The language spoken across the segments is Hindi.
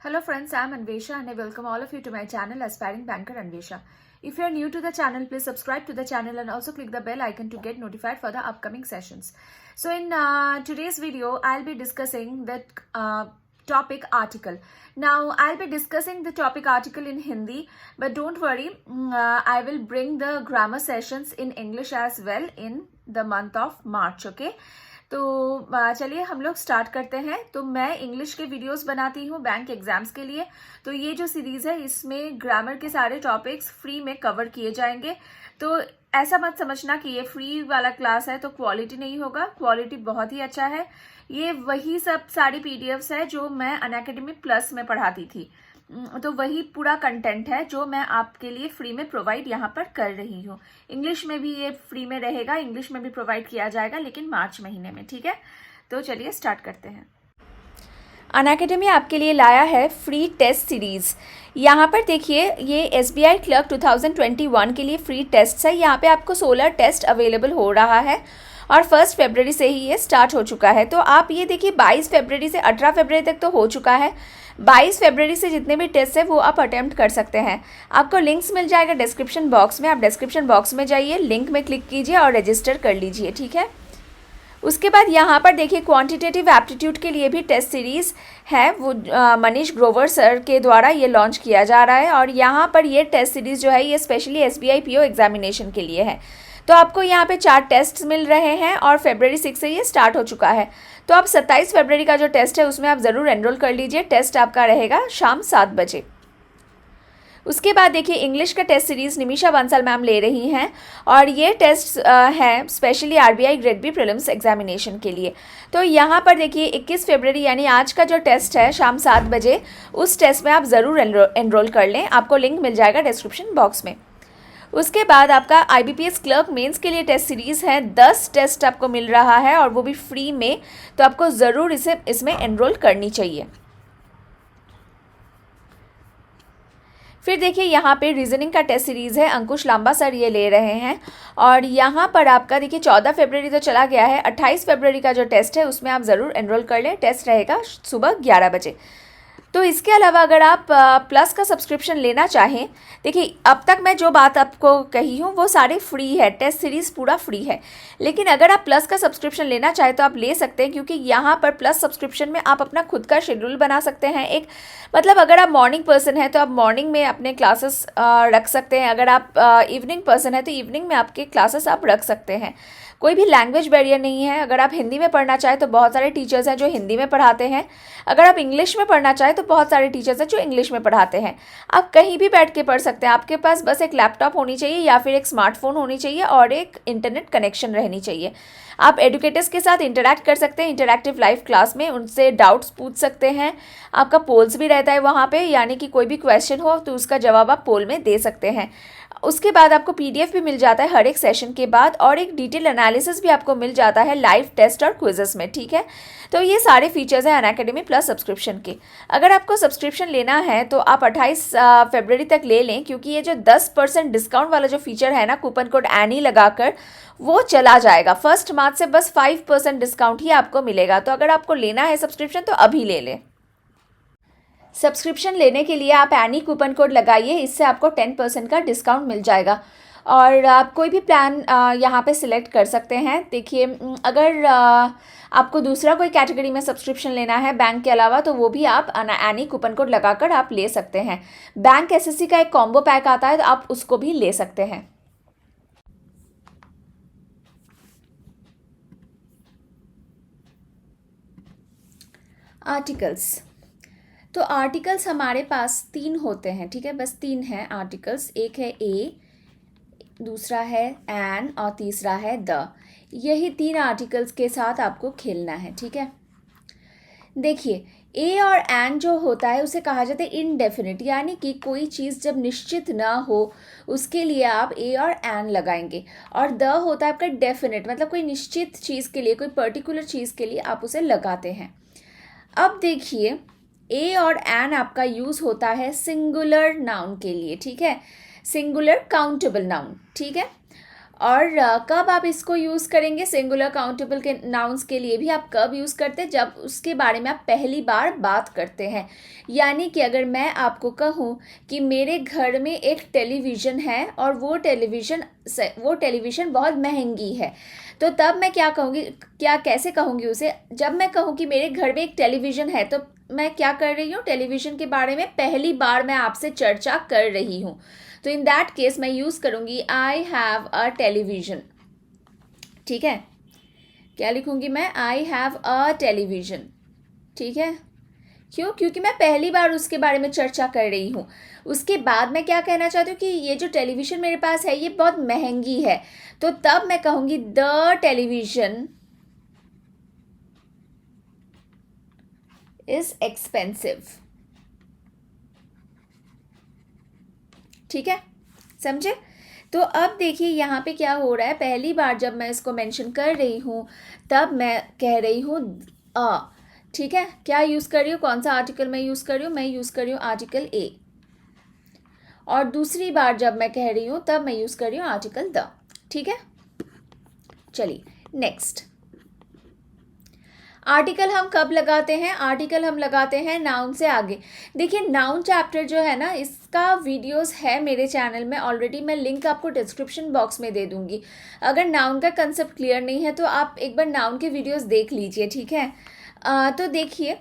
Hello friends, I am Anvesha and I welcome all of you to my channel Aspiring Banker Anvesha. If you are new to the channel, please subscribe to the channel and also click the bell icon to get notified for the upcoming sessions. So in today's video, I'll be discussing the topic article. Now I'll be discussing the topic article in Hindi, but don't worry, I will bring the grammar sessions in English as well in the month of March, okay? तो चलिए हम लोग स्टार्ट करते हैं। तो मैं इंग्लिश के वीडियोस बनाती हूँ बैंक एग्जाम्स के लिए। तो ये जो सीरीज है इसमें ग्रामर के सारे टॉपिक्स फ्री में कवर किए जाएंगे। तो ऐसा मत समझना कि ये फ्री वाला क्लास है तो क्वालिटी नहीं होगा, क्वालिटी बहुत ही अच्छा है। ये वही सब सारी पीडीएफ्स है जो मैं अनअकैडमी प्लस में पढ़ाती थी, तो वही पूरा कंटेंट है जो मैं आपके लिए फ्री में प्रोवाइड यहाँ पर कर रही हूँ। इंग्लिश में भी ये फ्री में रहेगा, इंग्लिश में भी प्रोवाइड किया जाएगा लेकिन मार्च महीने में, ठीक है। तो चलिए स्टार्ट करते हैं। अनअकैडमी आपके लिए लाया है फ्री टेस्ट सीरीज़। यहाँ पर देखिए ये SBI क्लर्क 2021 के लिए फ्री टेस्ट है। यहाँ पे आपको 16 टेस्ट अवेलेबल हो रहा है और 1 फरवरी से ही ये स्टार्ट हो चुका है। तो आप ये देखिए 22 फरवरी से 18 फरवरी तक तो हो चुका है। 22 फरवरी से जितने भी टेस्ट है वो आप अटेम्प्ट कर सकते हैं। आपको लिंक्स मिल जाएगा डिस्क्रिप्शन बॉक्स में। आप डिस्क्रिप्शन बॉक्स में जाइए, लिंक में क्लिक कीजिए और रजिस्टर कर लीजिए, ठीक है। उसके बाद यहाँ पर देखिए क्वांटिटेटिव एप्टीट्यूड के लिए भी टेस्ट सीरीज़ है, वो मनीष ग्रोवर सर के द्वारा ये लॉन्च किया जा रहा है। और यहाँ पर ये टेस्ट सीरीज़ जो है ये स्पेशली SBI PO एग्जामिनेशन के लिए है। तो आपको यहाँ पे 4 टेस्ट मिल रहे हैं और फरवरी 6 से ये स्टार्ट हो चुका है। तो आप 27 फरवरी का जो टेस्ट है उसमें आप ज़रूर एनरोल कर लीजिए। टेस्ट आपका रहेगा शाम 7 बजे। उसके बाद देखिए इंग्लिश का test series Nimisha Bansal ma'am ले रही हैं और ये टेस्ट है specially RBI grade B prelims examination के लिए। तो यहाँ पर देखिए 21 फरवरी यानी आज का जो टेस्ट है शाम 7 बजे, उस टेस्ट में आप ज़रूर एनरोल कर लें। आपको लिंक मिल जाएगा डिस्क्रिप्शन बॉक्स में। उसके बाद आपका IBPS क्लर्क मेंस के लिए टेस्ट सीरीज़ है। 10 टेस्ट आपको मिल रहा है और वो भी फ्री में, तो आपको ज़रूर इसमें एनरोल करनी चाहिए। फिर देखिए यहाँ पे रीजनिंग का टेस्ट सीरीज़ है, अंकुश लांबा सर ये ले रहे हैं। और यहाँ पर आपका देखिए 14 फरवरी तो चला गया है, 28 फरवरी का जो टेस्ट है उसमें आप ज़रूर एनरोल कर लें। टेस्ट रहेगा सुबह 11 बजे। तो इसके अलावा अगर आप प्लस का सब्सक्रिप्शन लेना चाहें, देखिए अब तक मैं जो बात आपको कही हूँ वो सारे फ्री है, टेस्ट सीरीज़ पूरा फ्री है। लेकिन अगर आप प्लस का सब्सक्रिप्शन लेना चाहें तो आप ले सकते हैं, क्योंकि यहाँ पर प्लस सब्सक्रिप्शन में आप अपना खुद का शेड्यूल बना सकते हैं। एक मतलब अगर आप मॉर्निंग पर्सन हैं तो आप मॉर्निंग में अपने क्लासेस रख सकते हैं। अगर आप इवनिंग पर्सन हैं तो इवनिंग में आपके क्लासेस आप रख सकते हैं। कोई भी लैंग्वेज बैरियर नहीं है। अगर आप हिंदी में पढ़ना चाहें तो बहुत सारे टीचर्स हैं जो हिंदी में पढ़ाते हैं। अगर आप इंग्लिश में पढ़ना चाहें तो बहुत सारे टीचर्स हैं जो इंग्लिश में पढ़ाते हैं। आप कहीं भी बैठ के पढ़ सकते हैं। आपके पास बस एक लैपटॉप होनी चाहिए या फिर एक स्मार्टफोन होनी चाहिए और एक इंटरनेट कनेक्शन रहनी चाहिए। आप एडुकेटर्स के साथ इंटरैक्ट कर सकते हैं इंटरैक्टिव लाइव क्लास में, उनसे डाउट्स पूछ सकते हैं। आपका पोल्स भी रहता है वहाँ पे, यानी कि कोई भी क्वेश्चन हो तो उसका जवाब आप पोल में दे सकते हैं। उसके बाद आपको PDF भी मिल जाता है हर एक सेशन के बाद, और एक डिटेल एनालिसिस भी आपको मिल जाता है लाइव टेस्ट और क्विजेस में, ठीक है। तो ये सारे फीचर्स हैं अनअकैडमी प्लस सब्सक्रिप्शन के। अगर आपको सब्सक्रिप्शन लेना है तो आप 28 फरवरी तक ले लें, क्योंकि ये जो 10% डिस्काउंट वाला जो फीचर है ना, कूपन कोड एनी लगाकर, वो चला जाएगा। 1 मार्च से बस 5% डिस्काउंट ही आपको मिलेगा। तो अगर आपको लेना है सब्सक्रिप्शन तो अभी ले लें। सब्सक्रिप्शन लेने के लिए आप एनी कूपन कोड लगाइए, इससे आपको 10% का डिस्काउंट मिल जाएगा। और आप कोई भी प्लान यहाँ पे सिलेक्ट कर सकते हैं। देखिए अगर आपको दूसरा कोई कैटेगरी में सब्सक्रिप्शन लेना है बैंक के अलावा, तो वो भी आप एनी कूपन कोड लगाकर आप ले सकते हैं। बैंक SSC का एक कॉम्बो पैक आता है तो आप उसको भी ले सकते हैं। आर्टिकल्स, तो आर्टिकल्स हमारे पास 3 होते हैं, ठीक है। बस 3 हैं आर्टिकल्स। एक है ए, दूसरा है एन और तीसरा है द। यही 3 आर्टिकल्स के साथ आपको खेलना है, ठीक है। देखिए ए और एन जो होता है उसे कहा जाता है इनडेफिनिट, यानी कि कोई चीज़ जब निश्चित ना हो उसके लिए आप ए और एन लगाएंगे। और द होता है आपका डेफिनेट, मतलब कोई निश्चित चीज़ के लिए, कोई पर्टिकुलर चीज़ के लिए आप उसे लगाते हैं। अब देखिए ए और एन आपका यूज़ होता है सिंगुलर नाउन के लिए, ठीक है, सिंगुलर काउंटेबल नाउन, ठीक है। और कब आप इसको यूज़ करेंगे, सिंगुलर काउंटेबल के नाउन्स के लिए भी आप कब यूज़ करते हैं, जब उसके बारे में आप पहली बार बात करते हैं। यानी कि अगर मैं आपको कहूँ कि मेरे घर में एक टेलीविज़न है और वो टेलीविज़न बहुत महंगी है, तो तब मैं क्या कहूँगी, कैसे कहूँगी उसे। जब मैं कहूँ कि मेरे घर में एक टेलीविज़न है, तो मैं क्या कर रही हूँ, टेलीविज़न के बारे में पहली बार मैं आपसे चर्चा कर रही हूँ। तो इन दैट केस मैं यूज़ करूँगी आई हैव अ टेलीविज़न। ठीक है, क्या लिखूँगी मैं, आई हैव अ टेलीविज़न। ठीक है, क्यों, क्योंकि मैं पहली बार उसके बारे में चर्चा कर रही हूँ। उसके बाद मैं क्या कहना चाहती हूँ कि ये जो टेलीविज़न मेरे पास है ये बहुत महंगी है, तो तब मैं कहूँगी द टेलीविज़न इज एक्सपेंसिव। ठीक है, समझे। तो अब देखिए यहाँ पे क्या हो रहा है, पहली बार जब मैं इसको मेंशन कर रही हूँ तब मैं कह रही हूँ अ। ठीक है, क्या यूज़ कर रही हूँ, कौन सा आर्टिकल मैं यूज़ कर रही हूँ, मैं यूज़ कर रही हूँ आर्टिकल ए। और दूसरी बार जब मैं कह रही हूँ तब मैं यूज़ कर रही हूँ आर्टिकल द। ठीक है, चलिए नेक्स्ट। आर्टिकल हम कब लगाते हैं, आर्टिकल हम लगाते हैं नाउन से आगे। देखिए नाउन चैप्टर जो है ना, इसका वीडियोस है मेरे चैनल में ऑलरेडी, मैं लिंक आपको डिस्क्रिप्शन बॉक्स में दे दूंगी। अगर नाउन का कंसेप्ट क्लियर नहीं है तो आप एक बार नाउन के वीडियोस देख लीजिए। ठीक है, तो देखिए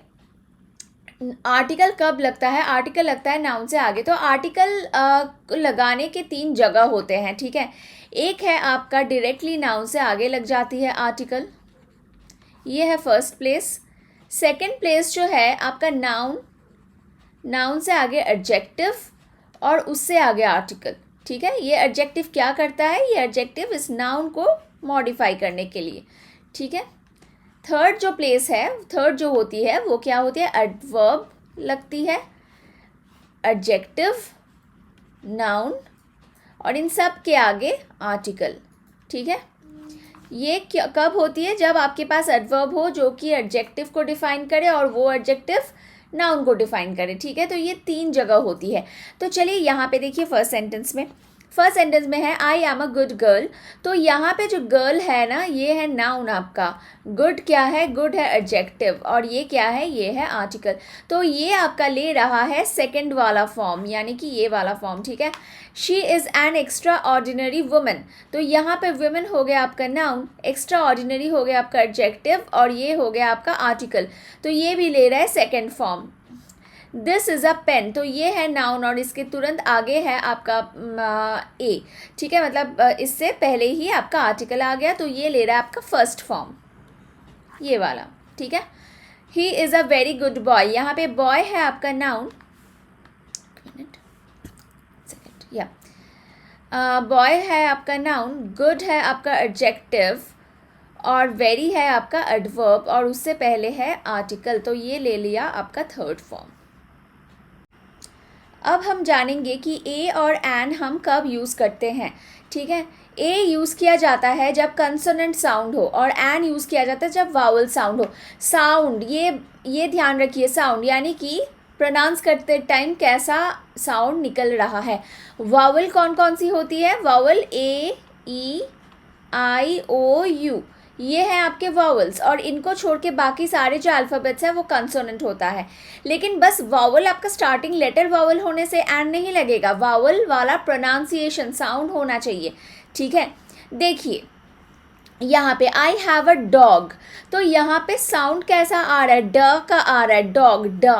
आर्टिकल कब लगता है, आर्टिकल लगता है नाउन से आगे। तो आर्टिकल लगाने के 3 जगह होते हैं। ठीक है, एक है आपका डायरेक्टली नाउन से आगे लग जाती है आर्टिकल, ये है फर्स्ट प्लेस। सेकंड प्लेस जो है आपका नाउन से आगे एडजेक्टिव और उससे आगे आर्टिकल। ठीक है, ये एडजेक्टिव क्या करता है, ये एडजेक्टिव इस नाउन को मॉडिफाई करने के लिए। ठीक है, थर्ड जो प्लेस है, थर्ड जो होती है वो क्या होती है, एडवर्ब लगती है, एडजेक्टिव, नाउन और इन सब के आगे आर्टिकल। ठीक है, ये कब होती है, जब आपके पास एडवर्ब हो जो कि एडजेक्टिव को डिफाइन करे और वो एडजेक्टिव नाउन को डिफाइन करे। ठीक है, तो ये 3 जगह होती है। तो चलिए यहाँ पे देखिए फर्स्ट सेंटेंस में है I am a good girl. तो यहाँ पे जो गर्ल है ना, ये है नाउन आपका, गुड क्या है, गुड है एडजेक्टिव, और ये क्या है, ये है आर्टिकल। तो ये आपका ले रहा है सेकंड वाला फॉर्म, यानी कि ये वाला फॉर्म। ठीक है, she is an extra ordinary woman. तो यहाँ पे वुमेन हो गया आपका नाउन, एक्स्ट्रा ऑर्डिनरी हो गया आपका एडजेक्टिव और ये हो गया आपका आर्टिकल। तो ये भी ले रहा है second form. This is a pen, तो ये है नाउन और इसके तुरंत आगे है आपका ए। ठीक है, मतलब इससे पहले ही आपका आर्टिकल आ गया, तो ये ले रहा है आपका फर्स्ट फॉर्म, ये वाला। ठीक है, he is a very good boy, यहाँ पे बॉय है आपका नाउन, या बॉय है आपका नाउन, गुड है आपका एडजेक्टिव और वेरी है आपका एडवर्ब और उससे पहले है आर्टिकल। तो ये ले लिया आपका थर्ड फॉर्म। अब हम जानेंगे कि ए और एन हम कब यूज़ करते हैं। ठीक है, ए यूज़ किया जाता है जब कंसोनेंट साउंड हो और एन यूज़ किया जाता है जब वावल साउंड हो। साउंड, ये ध्यान रखिए, साउंड यानी कि प्रोनाउंस करते टाइम कैसा साउंड निकल रहा है। वावल कौन कौन सी होती है, vowel A, E, I, O, you, ये हैं आपके वावल्स और इनको छोड़ के बाकी सारे जो अल्फ़ाबेट्स हैं वो कंसोनेंट होता है। लेकिन बस वावल आपका स्टार्टिंग लेटर वावल होने से एंड नहीं लगेगा, वावल वाला प्रोनाउंसिएशन साउंड होना चाहिए। ठीक है, देखिए यहाँ पे आई हैव अ डॉग, तो यहाँ पे साउंड कैसा आ रहा है, ड का आ रहा है, डॉग, ड।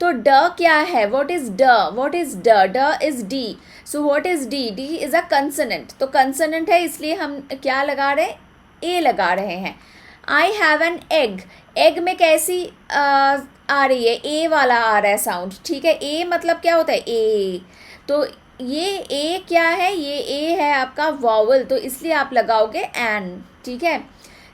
तो ड क्या है, व्हाट इज ड, व्हाट इज ड, ड is D. So what is D, D is a consonant, तो कंसोनेंट है इसलिए हम क्या लगा रहे हैं, ए लगा रहे हैं। आई हैव एन एग, एग में कैसी आ रही है, ए वाला आ रहा है साउंड। ठीक है, ए मतलब क्या होता है, ए, तो ये ए क्या है, ये ए है आपका वॉवल, तो इसलिए आप लगाओगे एन। ठीक है,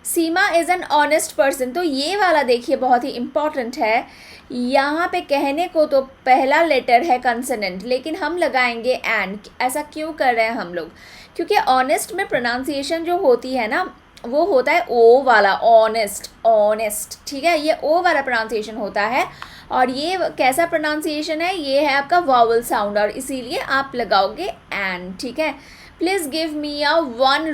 सीमा इज़ एन ऑनेस्ट पर्सन, तो ये वाला देखिए बहुत ही इम्पॉर्टेंट है। यहाँ पे कहने को तो पहला लेटर है कंसोनेंट लेकिन हम लगाएंगे एन। ऐसा क्यों कर रहे हैं हम लोग, क्योंकि ऑनेस्ट में प्रोनाउंसिएशन जो होती है ना वो होता है ओ वाला, ऑनेस्ट, ऑनेस्ट। ठीक है, ये ओ वाला प्रोनाउंसिएशन होता है और ये कैसा प्रोनाउंसिएशन है, ये है आपका वावल साउंड और इसीलिए आप लगाओगे एन। ठीक है, please give me a 100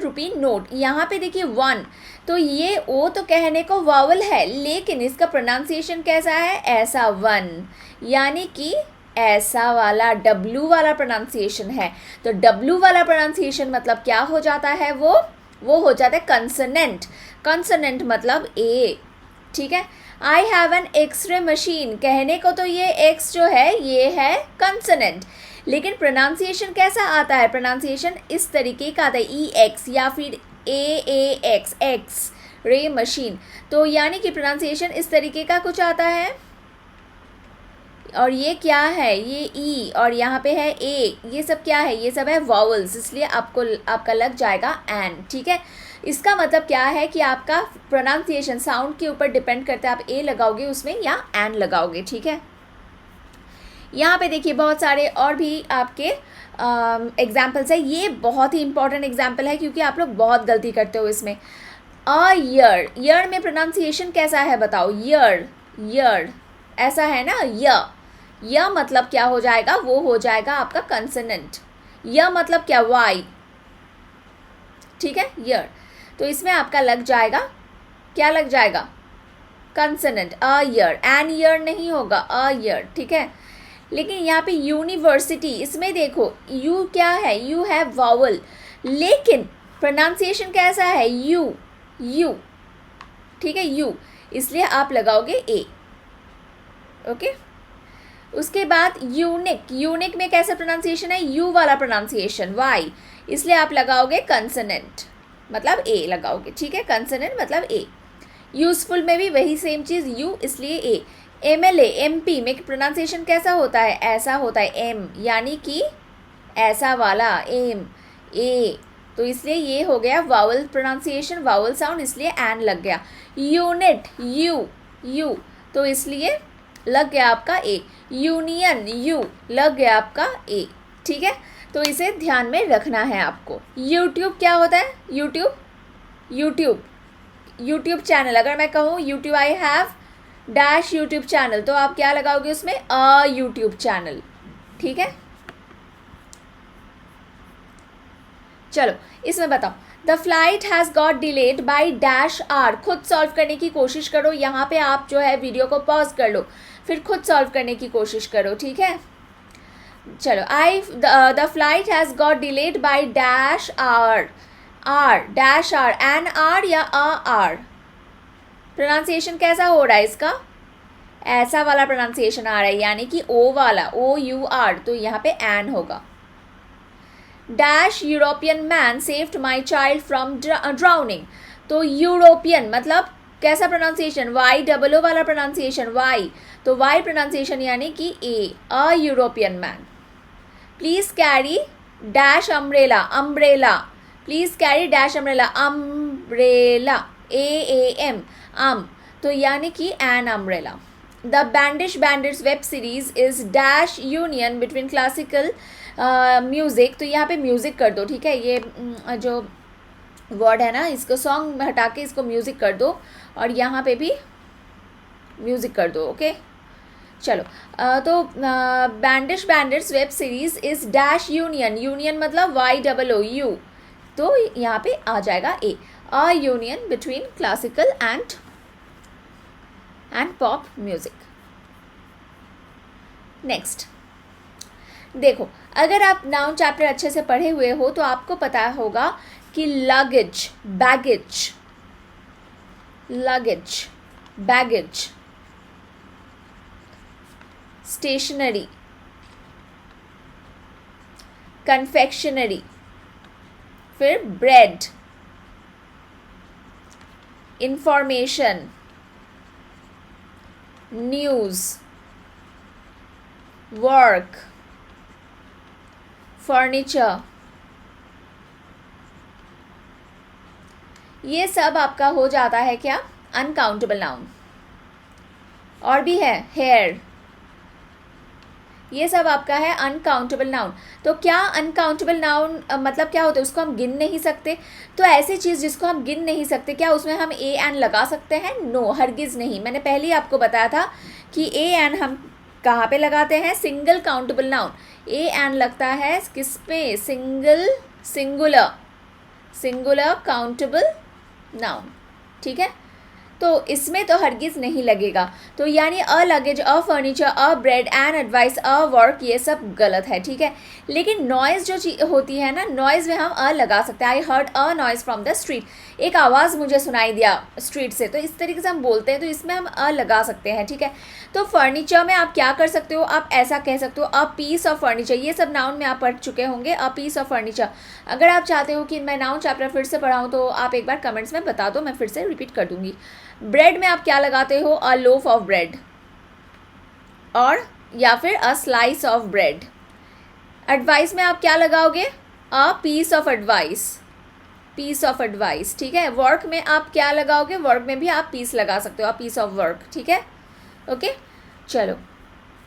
rupee note. यहाँ पे देखिए 1, तो ये ओ तो कहने को वावल है, लेकिन इसका प्रोनाउंसिएशन कैसा है, ऐसा 1, यानी कि ऐसा वाला W वाला प्रोनाउंसिएशन है। तो W वाला प्रोनाउंसिएशन मतलब क्या हो जाता है, वो हो जाता है कंसोनेंट। कंसोनेंट मतलब ए, ठीक है। I have an x-ray machine, कहने को तो ये एक्स जो है ये है कंसोनेंट, लेकिन प्रोनाउंसिएशन कैसा आता है, प्रोनाउंसिएशन इस तरीके का आता है, ई एक्स या फिर ए एक्स, एक्स रे मशीन। तो यानी कि प्रोनाउंसिएशन इस तरीके का कुछ आता है। और ये क्या है, ये ई, और यहाँ पे है ए, ये सब क्या है, ये सब है वॉवल्स, इसलिए आपका लग जाएगा एन, ठीक है। इसका मतलब क्या है कि आपका प्रोनाउंसिएशन साउंड के ऊपर डिपेंड करता है, आप ए लगाओगे उसमें या एन लगाओगे, ठीक है। यहाँ पे देखिए बहुत सारे और भी आपके एग्जाम्पल्स है। ये बहुत ही इंपॉर्टेंट एग्जाम्पल है क्योंकि आप लोग बहुत गलती करते हो इसमें। अ ईयर, ईयर में प्रोनाउंसिएशन कैसा है बताओ, ईयर, ईयर ऐसा है ना, य मतलब क्या हो जाएगा, वो हो जाएगा आपका कंसोनेंट। य मतलब क्या, वाई, ठीक है, ईयर। तो इसमें आपका लग जाएगा, क्या लग जाएगा, consonant, a year, an year नहीं होगा, अ ईयर, ठीक है। लेकिन यहाँ पे यूनिवर्सिटी, इसमें देखो यू क्या है, यू है वावल, लेकिन प्रोनाउंसिएशन कैसा है, यू, यू, ठीक है, यू, इसलिए आप लगाओगे ए, ओके। उसके बाद यूनिक, यूनिक में कैसा प्रोनाउंसिएशन है, यू वाला प्रोनाउंसिएशन, वाई, इसलिए आप लगाओगे कंसोनेंट, मतलब ए लगाओगे, ठीक है, कंसोनेंट मतलब ए। यूजफुल में भी वही सेम चीज़, यू, इसलिए ए। एमएलए, एमपी में प्रोनाउंसिएशन कैसा होता है, ऐसा होता है, एम, यानी कि ऐसा वाला, एम, ए, तो इसलिए ये हो गया वावल प्रोनाउंसिएशन, वावल साउंड, इसलिए एन लग गया। यूनिट, यू, यू, तो इसलिए लग गया आपका ए। यूनियन, यू, लग गया आपका ए, ठीक है। तो इसे ध्यान में रखना है आपको। यूट्यूब क्या होता है, यूट्यूब, यूट्यूब, यूट्यूब चैनल, अगर मैं कहूँ YouTube, I have dash YouTube channel, तो आप क्या लगाओगे उसमें, अ यूट्यूब चैनल, ठीक है। चलो इसमें बताओ, the flight has got delayed by dash hour, खुद सॉल्व करने की कोशिश करो, यहाँ पे आप जो है वीडियो को पॉज कर लो, फिर खुद सॉल्व करने की कोशिश करो, ठीक है। चलो, the flight has got delayed by dash hour, hour, dash hour, an hour या अ आर, प्रोनाउंसिएशन कैसा हो रहा है इसका, ऐसा वाला प्रोनाउंसिएशन आ रहा है, यानी कि ओ वाला, ओ यू आर, तो यहाँ पे एन होगा। Dash European man saved my child from drowning, तो यूरोपियन मतलब कैसा प्रोनाउंसिएशन, वाई डबल ओ वाला प्रोनाउंसिएशन, वाई, तो वाई प्रोनाउंसिएशन यानी कि a, a European man. Please carry dash umbrella, umbrella, please carry dash umbrella, umbrella, A M, आम, तो यानी कि an umbrella. The Bandish bandits web series is dash union between classical music, तो यहाँ पे म्यूज़िक कर दो, ठीक है, ये जो वर्ड है ना, इसको सॉन्ग हटा के इसको म्यूज़िक कर दो, और यहाँ पे भी म्यूज़िक कर दो, ओके। चलो, तो Bandish bandits web series is dash union, union मतलब वाई डबल ओ, यू, तो यहाँ पे आ जाएगा A, a union between classical and pop music. Next देखो, अगर आप नाउन चैप्टर अच्छे से पढ़े हुए हो तो आपको पता होगा कि luggage, baggage, luggage, baggage, stationery, confectionery, फिर bread, information, news, work, furniture, ये सब आपका हो जाता है क्या, अनकाउंटेबल नाउन। और भी है हेयर, ये सब आपका है अनकाउंटेबल नाउन। तो क्या अनकाउंटेबल नाउन मतलब क्या होता है, उसको हम गिन नहीं सकते, तो ऐसी चीज़ जिसको हम गिन नहीं सकते, क्या उसमें हम ए एन लगा सकते हैं, नो, हरगिज़ नहीं। मैंने पहले ही आपको बताया था कि ए एन हम कहाँ पे लगाते हैं, single countable noun, A N लगता है किस पे, सिंगुलर काउंटेबल नाउन, ठीक है। तो इसमें तो हरगिज़ नहीं लगेगा। तो यानी a luggage, a furniture, a bread, an advice, a work, ये सब गलत है, ठीक है। लेकिन नॉइज़ जो होती है ना, नॉइज़ में हम अ लगा सकते हैं। I heard a noise from the street, एक आवाज़ मुझे सुनाई दिया स्ट्रीट से, तो इस तरीके से हम बोलते हैं, तो इसमें हम अ लगा सकते हैं, ठीक है। तो फर्नीचर में आप क्या कर सकते हो, आप ऐसा कह सकते हो अ पीस ऑफ फर्नीचर, ये सब नाउन में आप पढ़ चुके होंगे, अ पीस ऑफ फर्नीचर। अगर आप चाहते हो कि मैं नाउन चैप्टर फिर से पढ़ाऊँ तो आप एक बार कमेंट्स में बता दो, मैं फिर से रिपीट कर दूंगी। ब्रेड में आप क्या लगाते हो, अ लोफ ऑफ ब्रेड, और या फिर a slice of bread. Advice में आप क्या लगाओगे, अ पीस ऑफ एडवाइस, ठीक है। वर्क में आप क्या लगाओगे, वर्क में भी आप पीस लगा सकते हो, अ पीस ऑफ वर्क, ठीक है। ओके, चलो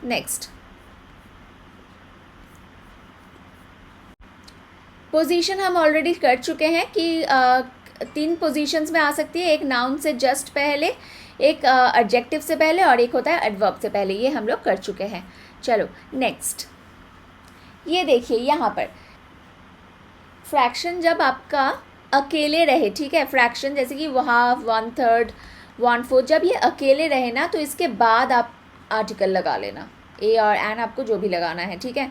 नेक्स्ट। पोजीशन हम ऑलरेडी कर चुके हैं कि 3 पोजीशंस में आ सकती है, एक नाउन से जस्ट पहले, एक एडजेक्टिव से पहले, और एक होता है एडवर्ब से पहले, ये हम लोग कर चुके हैं। चलो नेक्स्ट, ये देखिए यहाँ पर फ्रैक्शन जब आपका अकेले रहे, ठीक है, फ्रैक्शन जैसे कि हाफ, 1/3, 1/4, जब ये अकेले रहे ना, तो इसके बाद आप आर्टिकल लगा लेना, ए और एन आपको जो भी लगाना है, ठीक है।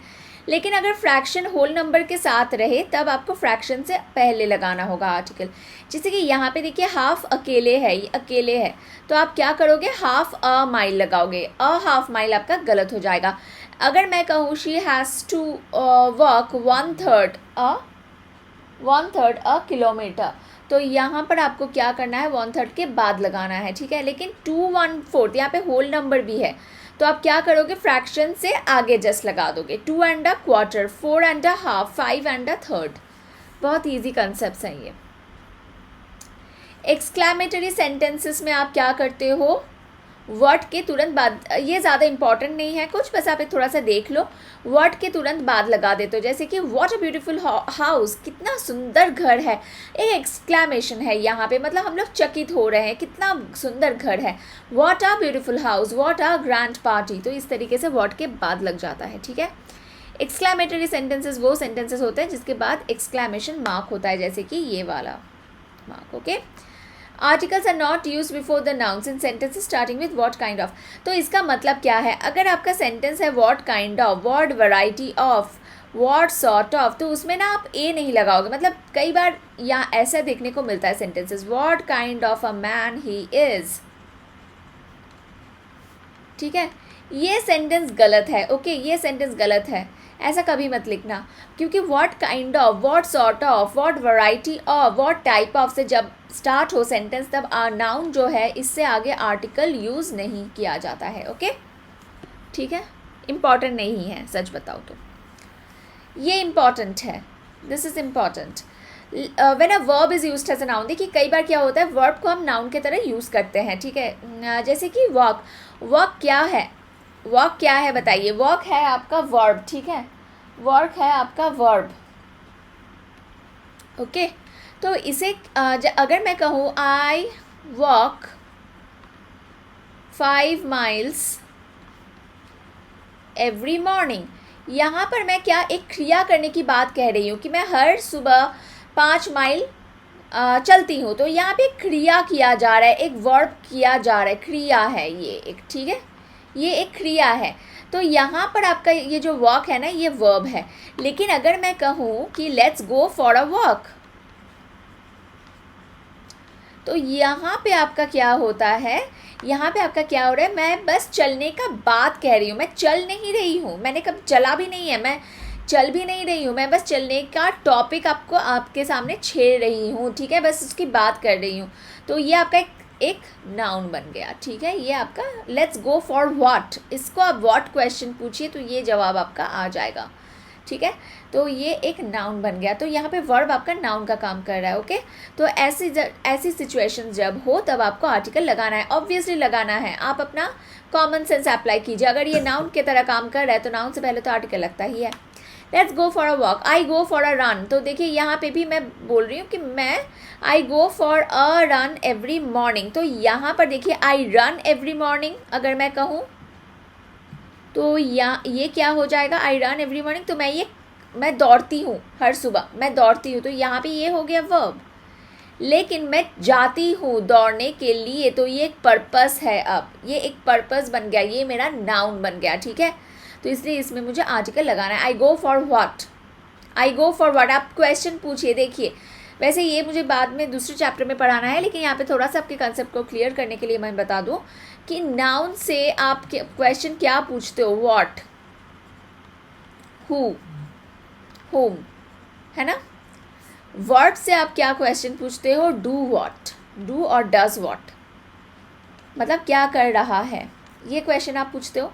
लेकिन अगर फ्रैक्शन होल नंबर के साथ रहे तब आपको फ्रैक्शन से पहले लगाना होगा आर्टिकल। जैसे कि यहाँ पे देखिए हाफ अकेले है, ये अकेले है, तो आप क्या करोगे, हाफ अ माइल लगाओगे, अ हाफ माइल आपका गलत हो जाएगा। अगर मैं कहूँ she has to walk 1/3 a kilometre, तो यहाँ पर आपको क्या करना है, 1/3 के बाद लगाना है, ठीक है। लेकिन 2/4 यहाँ पे होल नंबर भी है, तो आप क्या करोगे, फ्रैक्शन से आगे जस्ट लगा दोगे, 2¼ 4½ 5⅓। बहुत ईजी कंसेप्ट हैं ये। एक्सक्लेमेटरी सेंटेंसेस में आप क्या करते हो, वर्ड के तुरंत बाद, ये ज़्यादा इंपॉर्टेंट नहीं है कुछ, बस आप एक थोड़ा सा देख लो, वर्ड के तुरंत बाद लगा देते हो। जैसे कि व्हाट अ ब्यूटीफुल हाउस, कितना सुंदर घर है, एक एक्सक्लेमेशन है यहाँ पे, मतलब हम लोग चकित हो रहे हैं, कितना सुंदर घर है। What a beautiful house, what a grand party, तो इस तरीके से वर्ड के बाद लग जाता है, ठीक है। एक्सक्लेमेटरी सेंटेंसेस वो सेंटेंसेस होते हैं जिसके बाद एक्सक्लेमेशन मार्क होता है, जैसे कि ये वाला mark, okay. Articles are not use before the nouns in sentences starting with what kind of. तो इसका मतलब क्या है, अगर आपका सेंटेंस है what kind of, what variety of, what sort of, तो उसमें ना आप ए नहीं लगाओगे। मतलब कई बार यहाँ ऐसा देखने को मिलता है sentences, what kind of a man he is, ठीक है, ये सेंटेंस गलत है, ओके, ये सेंटेंस गलत है, ऐसा कभी मत लिखना, क्योंकि what kind of, what sort of, what variety of, what type of से जब स्टार्ट हो सेंटेंस, तब नाउन जो है इससे आगे आर्टिकल यूज़ नहीं किया जाता है, ओके, ठीक है। इम्पॉर्टेंट नहीं है, सच बताओ तो ये इम्पॉर्टेंट है, this is important. When a verb is used as a noun, देखिए कई बार क्या होता है, वर्ब को हम नाउन की तरह यूज़ करते हैं, ठीक है। जैसे कि वॉक, वॉक क्या है, वॉक क्या है बताइए, वॉक है आपका वर्ब, ठीक है, वर्क है आपका वर्ब, ओके। तो इसे अगर मैं कहूँ I walk 5 miles every morning, यहाँ पर मैं क्या एक क्रिया करने की बात कह रही हूँ कि मैं हर सुबह 5 माइल चलती हूँ, तो यहाँ पे क्रिया किया जा रहा है, एक वर्ब किया जा रहा है, क्रिया है ये एक, ठीक है, ये एक क्रिया है। तो यहाँ पर आपका ये जो वॉक है ना, ये वर्ब है। लेकिन अगर मैं कहूँ कि let's go for a walk, तो यहाँ पे आपका क्या होता है, यहाँ पे आपका क्या हो रहा है, मैं बस चलने का बात कह रही हूँ, मैं चल नहीं रही हूँ, मैंने कब चला भी नहीं है, मैं चल भी नहीं रही हूँ, मैं बस चलने का टॉपिक आपको आपके सामने छेड़ रही हूँ, ठीक है, बस उसकी बात कर रही हूँ। तो ये आपका एक नाउन बन गया, ठीक है। ये आपका लेट्स गो फॉर व्हाट, इसको आप व्हाट क्वेश्चन पूछिए तो ये जवाब आपका आ जाएगा, ठीक है। तो ये एक नाउन बन गया, तो यहाँ पे वर्ब आपका नाउन का काम कर रहा है, ओके। तो ऐसी सिचुएशन जब हो तब आपको आर्टिकल लगाना है, ऑब्वियसली लगाना है। आप अपना कॉमन सेंस अप्लाई कीजिए, अगर ये नाउन की तरह काम कर रहा है तो नाउन से पहले तो आर्टिकल लगता ही है। Let's go for a walk, I go for a run, तो देखिए यहाँ पे भी मैं बोल रही हूँ कि मैं I go for a run every morning, तो यहाँ पर देखिए आई रन एवरी मॉर्निंग अगर मैं कहूँ, तो ये क्या हो जाएगा, आई रन एवरी मॉर्निंग, तो मैं दौड़ती हूँ हर सुबह, मैं दौड़ती हूँ, तो यहाँ पे ये हो गया वर्ब। लेकिन मैं जाती हूँ दौड़ने के लिए, तो ये एक पर्पस है, अब ये एक पर्पस बन गया, ये मेरा नाउन बन गया, ठीक है। तो इसलिए इसमें मुझे आर्टिकल लगाना है। I go for what, I go for what. आप क्वेश्चन पूछिए, देखिए वैसे ये मुझे बाद में दूसरे चैप्टर में पढ़ाना है, लेकिन यहाँ पे थोड़ा सा आपके कंसेप्ट को क्लियर करने के लिए मैं बता दूँ कि नाउन से आप क्वेश्चन क्या पूछते हो, व्हाट, हु, होम, है ना। वर्ड से आप क्या क्वेश्चन पूछते हो, डू व्हाट, डू और डज व्हाट, मतलब क्या कर रहा है, ये क्वेश्चन आप पूछते हो।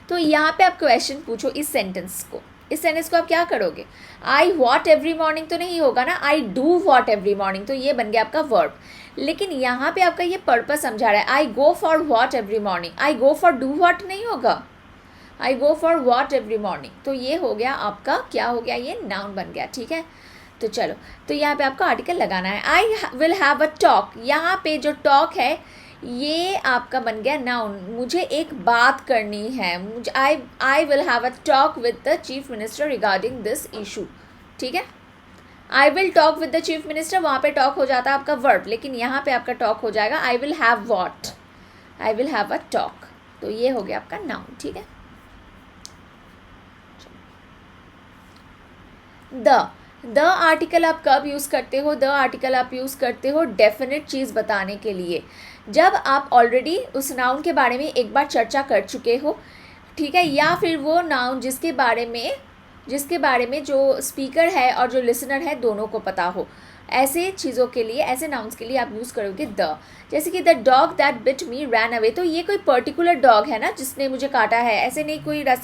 तो यहाँ पे आप क्वेश्चन पूछो इस सेंटेंस को, इस सेंटेंस को आप क्या करोगे, आई व्हाट एवरी मॉर्निंग तो नहीं होगा ना, I do what every morning, तो ये बन गया आपका वर्ब। लेकिन यहाँ पे आपका ये पर्पस समझा रहा है, I go for what every morning, I go for do what नहीं होगा, I go for what every morning, तो ये हो गया आपका, क्या हो गया, ये नाउन बन गया, ठीक है। तो चलो, तो यहाँ पे आपको आर्टिकल लगाना है। I will have a talk, यहाँ पे जो टॉक है ये आपका बन गया नाउन, मुझे एक बात करनी है, मुझे I will have a talk with the chief minister regarding this issue, ठीक है। I will talk with the chief minister, वहाँ पे टॉक हो जाता है आपका वर्ब, लेकिन यहाँ पे आपका टॉक हो जाएगा I will have what, I will have a talk, तो ये हो गया आपका नाउन, ठीक है। द आर्टिकल आप कब यूज़ करते हो, द आर्टिकल आप यूज़ करते हो डेफिनेट चीज़ बताने के लिए, जब आप ऑलरेडी उस नाउन के बारे में एक बार चर्चा कर चुके हो, ठीक है, या फिर वो नाउन जिसके बारे में जो स्पीकर है और जो लिसनर है दोनों को पता हो, ऐसे चीज़ों के लिए, ऐसे नाउन्स के लिए आप यूज़ करोगे द। जैसे कि the dog that bit me ran away, तो ये कोई पर्टिकुलर डॉग है ना जिसने मुझे काटा है, ऐसे नहीं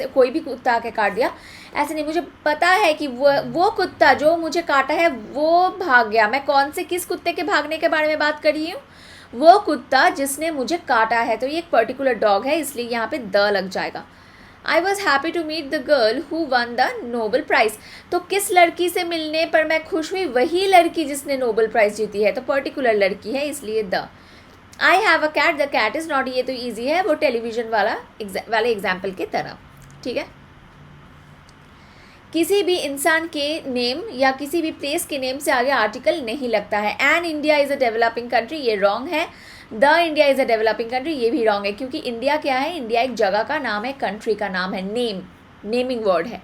कोई भी कुत्ता आके काट दिया, ऐसे नहीं, मुझे पता है कि वो कुत्ता जो मुझे काटा है वो भाग गया। मैं किस कुत्ते के भागने के बारे में बात कर रही हूँ, वो कुत्ता जिसने मुझे काटा है, तो ये एक पर्टिकुलर डॉग है, इसलिए यहाँ पे द लग जाएगा। I was happy to meet the girl who won the Nobel prize, तो किस लड़की से मिलने पर मैं खुश हुई, वही लड़की जिसने नोबल प्राइज़ जीती है, तो पर्टिकुलर लड़की है, इसलिए the. I have a cat, the cat is not, ये तो ईजी है, वो टेलीविज़न वाले एग्जाम्पल की तरह, ठीक है। किसी भी इंसान के नेम या किसी भी प्लेस के नेम से आगे आर्टिकल नहीं लगता है। An India is a developing country, ये रॉन्ग है। The India is a developing country, ये भी रॉन्ग है, क्योंकि इंडिया क्या है, इंडिया एक जगह का नाम है, कंट्री का नाम है, नेमिंग वर्ड है।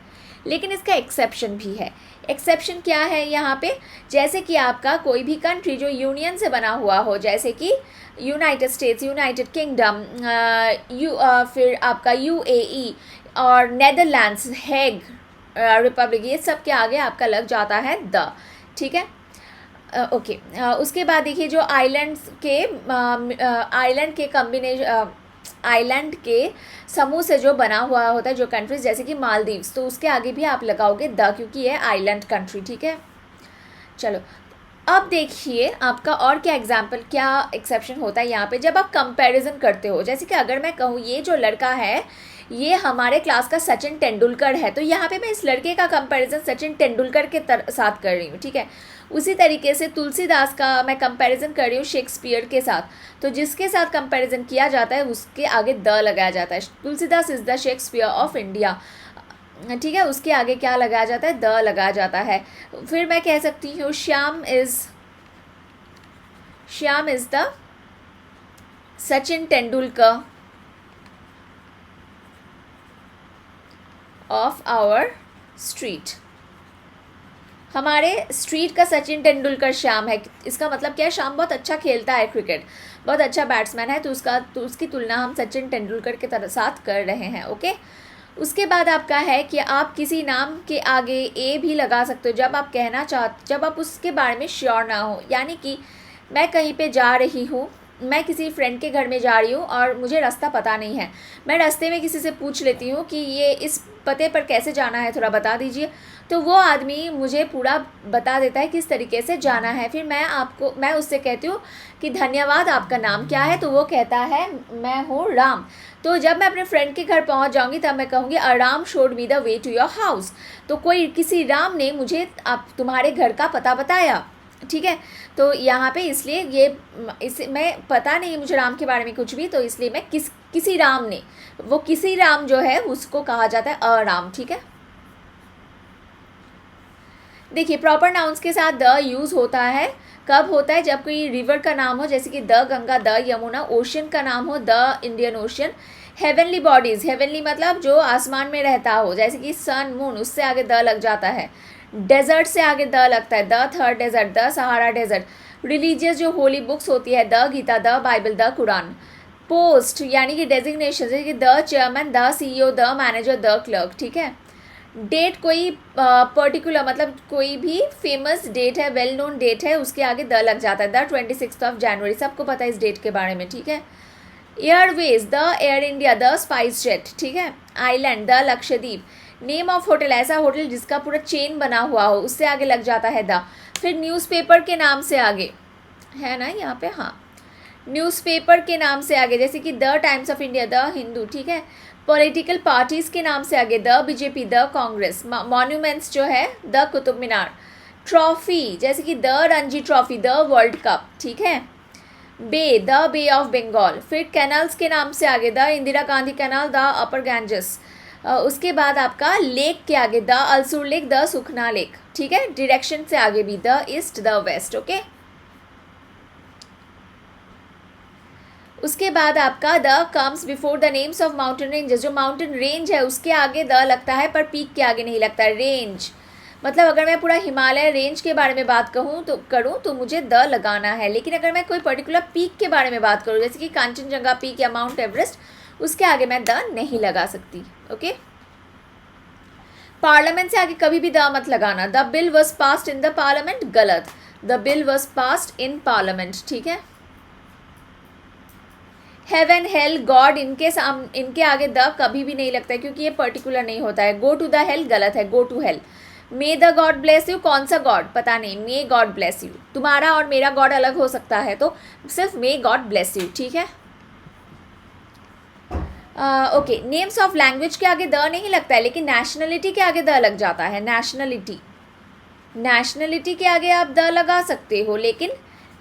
लेकिन इसका एक्सेप्शन भी है। एक्सेप्शन क्या है यहाँ पे, जैसे कि आपका कोई भी कंट्री जो यूनियन से बना हुआ हो, जैसे कि यूनाइटेड स्टेट्स, यूनाइटेड किंगडम, फिर आपका यूएई और नेदरलैंड्स, हेग रिपब्लिक, ये सब के आगे आपका लग जाता है द, ठीक है। ओके, उसके बाद देखिए जो आइलैंड के समूह से जो बना हुआ होता है, जो कंट्रीज जैसे कि मालदीव्स, तो उसके आगे भी आप लगाओगे द, क्योंकि ये आइलैंड कंट्री, ठीक है। चलो, अब देखिए आपका और क्या एक्सेप्शन होता है यहाँ पे, जब आप कंपैरिजन करते हो, जैसे कि अगर मैं कहूँ ये जो लड़का है ये हमारे क्लास का सचिन तेंदुलकर है, तो यहाँ पे मैं इस लड़के का कंपैरिजन सचिन तेंदुलकर के साथ कर रही हूँ, ठीक है। उसी तरीके से तुलसीदास का मैं कंपैरिजन कर रही हूँ शेक्सपियर के साथ, तो जिसके साथ कंपैरिजन किया जाता है उसके आगे द लगाया जाता है। Tulsidas is the Shakespeare of India, ठीक है, उसके आगे क्या लगाया जाता है, द लगाया जाता है। फिर मैं कह सकती हूँ Shyam is the Sachin Tendulkar of our street, हमारे स्ट्रीट का सचिन तेंदुलकर श्याम है। इसका मतलब क्या है, श्याम बहुत अच्छा खेलता है क्रिकेट, बहुत अच्छा बैट्समैन है, तो उसकी तुलना हम सचिन तेंदुलकर के साथ कर रहे हैं, ओके। उसके बाद आपका है कि आप किसी नाम के आगे ए भी लगा सकते हो जब आप उसके बारे में श्योर ना हो, यानी कि मैं कहीं पे जा रही हूँ, मैं किसी फ्रेंड के घर में जा रही हूँ और मुझे रास्ता पता नहीं है, मैं रास्ते में किसी से पूछ लेती हूँ कि ये इस पते पर कैसे जाना है, थोड़ा बता दीजिए, तो वो आदमी मुझे पूरा बता देता है किस तरीके से जाना है। फिर मैं उससे कहती हूँ कि धन्यवाद, आपका नाम क्या है, तो वो कहता है मैं हूँ राम। तो जब मैं अपने फ्रेंड के घर पहुँच जाऊँगी तब मैं कहूँगी a Ram showed me the way to your house, तो किसी राम ने मुझे तुम्हारे घर का पता बताया, ठीक है। तो यहाँ पे इसलिए मैं पता नहीं मुझे राम के बारे में कुछ भी, तो इसलिए मैं किसी राम ने, वो किसी राम जो है उसको कहा जाता है अराम, ठीक है। देखिए प्रॉपर नाउन्स के साथ द यूज़ होता है, कब होता है, जब कोई रिवर का नाम हो, जैसे कि the Ganga, the Yamuna, ocean का नाम हो, the Indian ocean, heavenly bodies, heavenly मतलब जो आसमान में रहता हो, जैसे कि सन मून, उससे आगे द लग जाता है, डेजर्ट से आगे द लगता है, the third desert, the Sahara desert, religious जो होली बुक्स होती है, the Gita, the Bible, the Quran, post यानी कि डेजिग्नेशन, जैसे कि the chairman, the CEO, the manager, the clerk, ठीक है। डेट कोई पर्टिकुलर मतलब कोई भी फेमस डेट है, वेल नोन डेट है, उसके आगे द लग जाता है, द 26 जनवरी, सबको पता है इस डेट के बारे में, ठीक है। Airways, the air India, the spice jet, ठीक है। Island, the Lakshadweep, name of hotel, ऐसा होटल जिसका पूरा चेन बना हुआ हो, उससे आगे लग जाता है द। फिर न्यूज़पेपर के नाम से आगे है ना यहाँ पे, हाँ, न्यूज़पेपर के नाम से आगे, जैसे कि the times of India, the Hindu, ठीक है। पॉलिटिकल पार्टीज के नाम से आगे the BJP, the Congress, monuments जो है द कुतुब मीनार, ट्रॉफी जैसे कि the Ranji trophy, the world cup, ठीक है। बे, द बे ऑफ बंगाल। फिर कैनल्स के नाम से आगे the Indira Gandhi canal, the upper Ganges. उसके बाद आपका लेक के आगे the Ulsoor lake, the Sukhna lake, ठीक है। डायरेक्शन से आगे भी the east, the west, okay. उसके बाद आपका the comes before the names of mountain ranges, जो माउंटेन रेंज है उसके आगे द लगता है, पर पीक के आगे नहीं लगता है। रेंज मतलब अगर मैं पूरा हिमालय रेंज के बारे में बात करूँ तो मुझे द लगाना है, लेकिन अगर मैं कोई पर्टिकुलर पीक के बारे में बात करूँ, जैसे कि कांचनजंगा पीक या माउंट एवरेस्ट, उसके आगे मैं द नहीं लगा सकती, ओके। पार्लियामेंट से आगे कभी भी द मत लगाना। The bill was passed in the parliament, गलत, the bill was passed in parliament, ठीक है। हेवन, हेल, गॉड, इनके आगे द कभी भी नहीं लगता है, क्योंकि ये पर्टिकुलर नहीं होता है। गो टू द हेल, गलत है, go to hell. May the god bless you, कौन सा गॉड पता नहीं, मे गॉड ब्लेस यू, तुम्हारा और मेरा गॉड अलग हो सकता है, तो सिर्फ मे गॉड ब्लेस यू, ठीक है। ओके, नेम्स ऑफ लैंग्वेज के आगे द नहीं लगता है, लेकिन नेशनलिटी के आगे द लग जाता है। नेशनलिटी के आगे आप द लगा सकते हो, लेकिन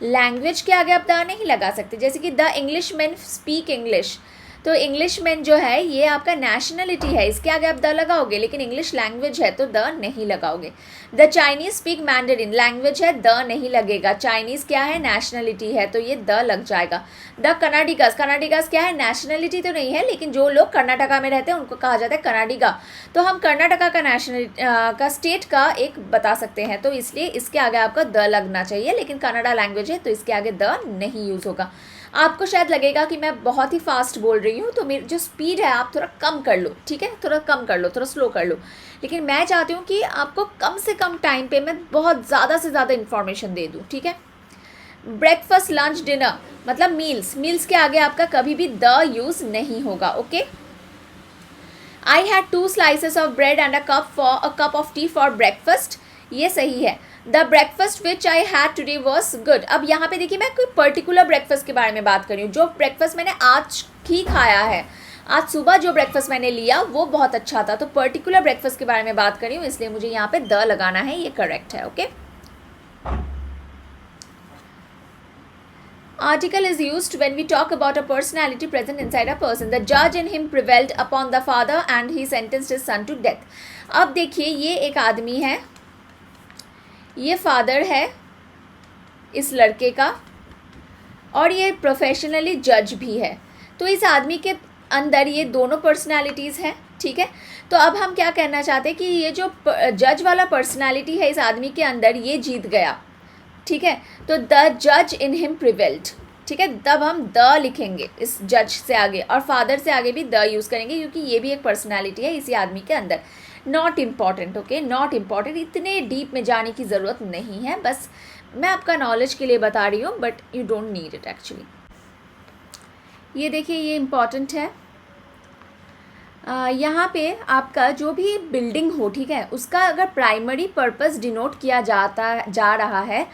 लैंग्वेज के आगे आप द नहीं लगा सकते। जैसे कि the English man speak English, तो इंग्लिश मैन जो है ये आपका नेशनलिटी है, इसके आगे आप द लगाओगे, लेकिन इंग्लिश लैंग्वेज है तो द नहीं लगाओगे। The Chinese speak Mandarin, language है, द नहीं लगेगा। चाइनीज क्या है, नेशनलिटी है, तो ये द लग जाएगा। द कनाडिगास, कनाडिगास क्या है, नेशनलिटी तो नहीं है, लेकिन जो लोग कर्नाटका में रहते हैं उनको कहा जाता है कनाडिगा, तो हम कर्नाटका का नेशनलिटी का स्टेट का एक बता सकते हैं, तो इसलिए इसके आगे आपका द लगना चाहिए, लेकिन कन्नड़ा लैंग्वेज है तो इसके आगे द नहीं यूज़ होगा। आपको शायद लगेगा कि मैं बहुत ही फास्ट बोल रही हूँ, तो मेरी जो स्पीड है आप थोड़ा कम कर लो, ठीक है, थोड़ा कम कर लो, थोड़ा स्लो कर लो, लेकिन मैं चाहती हूँ कि आपको कम से कम टाइम पे मैं बहुत ज़्यादा से ज़्यादा इन्फॉर्मेशन दे दूँ, ठीक है। ब्रेकफास्ट, लंच, डिनर मतलब मील्स के आगे आपका कभी भी द यूज़ नहीं होगा, okay. I had 2 slices of bread and a cup of T for breakfast, ये सही है। The breakfast which I had today was good. अब यहाँ पे देखिए मैं कोई पर्टिकुलर ब्रेकफास्ट के बारे में बात कर रही हूँ, जो ब्रेकफास्ट मैंने आज ही खाया है, आज सुबह जो ब्रेकफास्ट मैंने लिया वो बहुत अच्छा था, तो पर्टिकुलर ब्रेकफास्ट के बारे में बात कर रही हूँ, इसलिए मुझे यहाँ पे द लगाना है, ये करेक्ट है, okay. Article is used when we talk about a personality present inside a person. The judge in him prevailed upon the father and he sentenced his son to death. अब देखिए ये एक आदमी है, ये फादर है इस लड़के का, और ये प्रोफेशनली जज भी है, तो इस आदमी के अंदर ये दोनों पर्सनालिटीज़ हैं, ठीक है। तो अब हम क्या कहना चाहते हैं कि ये जो जज वाला पर्सनालिटी है इस आदमी के अंदर, ये जीत गया, ठीक है, तो द जज इन हिम प्रिवेल्ड, ठीक है, तब हम द लिखेंगे इस जज से आगे, और फादर से आगे भी द यूज़ करेंगे, क्योंकि ये भी एक पर्सनालिटी है इसी आदमी के अंदर। Not important, okay, not important, इतने डीप में जाने की ज़रूरत नहीं है, बस मैं आपका नॉलेज के लिए बता रही हूँ, but you don't need it actually. ये देखिए ये इम्पॉर्टेंट है। यहाँ पे आपका जो भी बिल्डिंग हो, ठीक है, उसका अगर प्राइमरी पर्पस डिनोट किया जा रहा है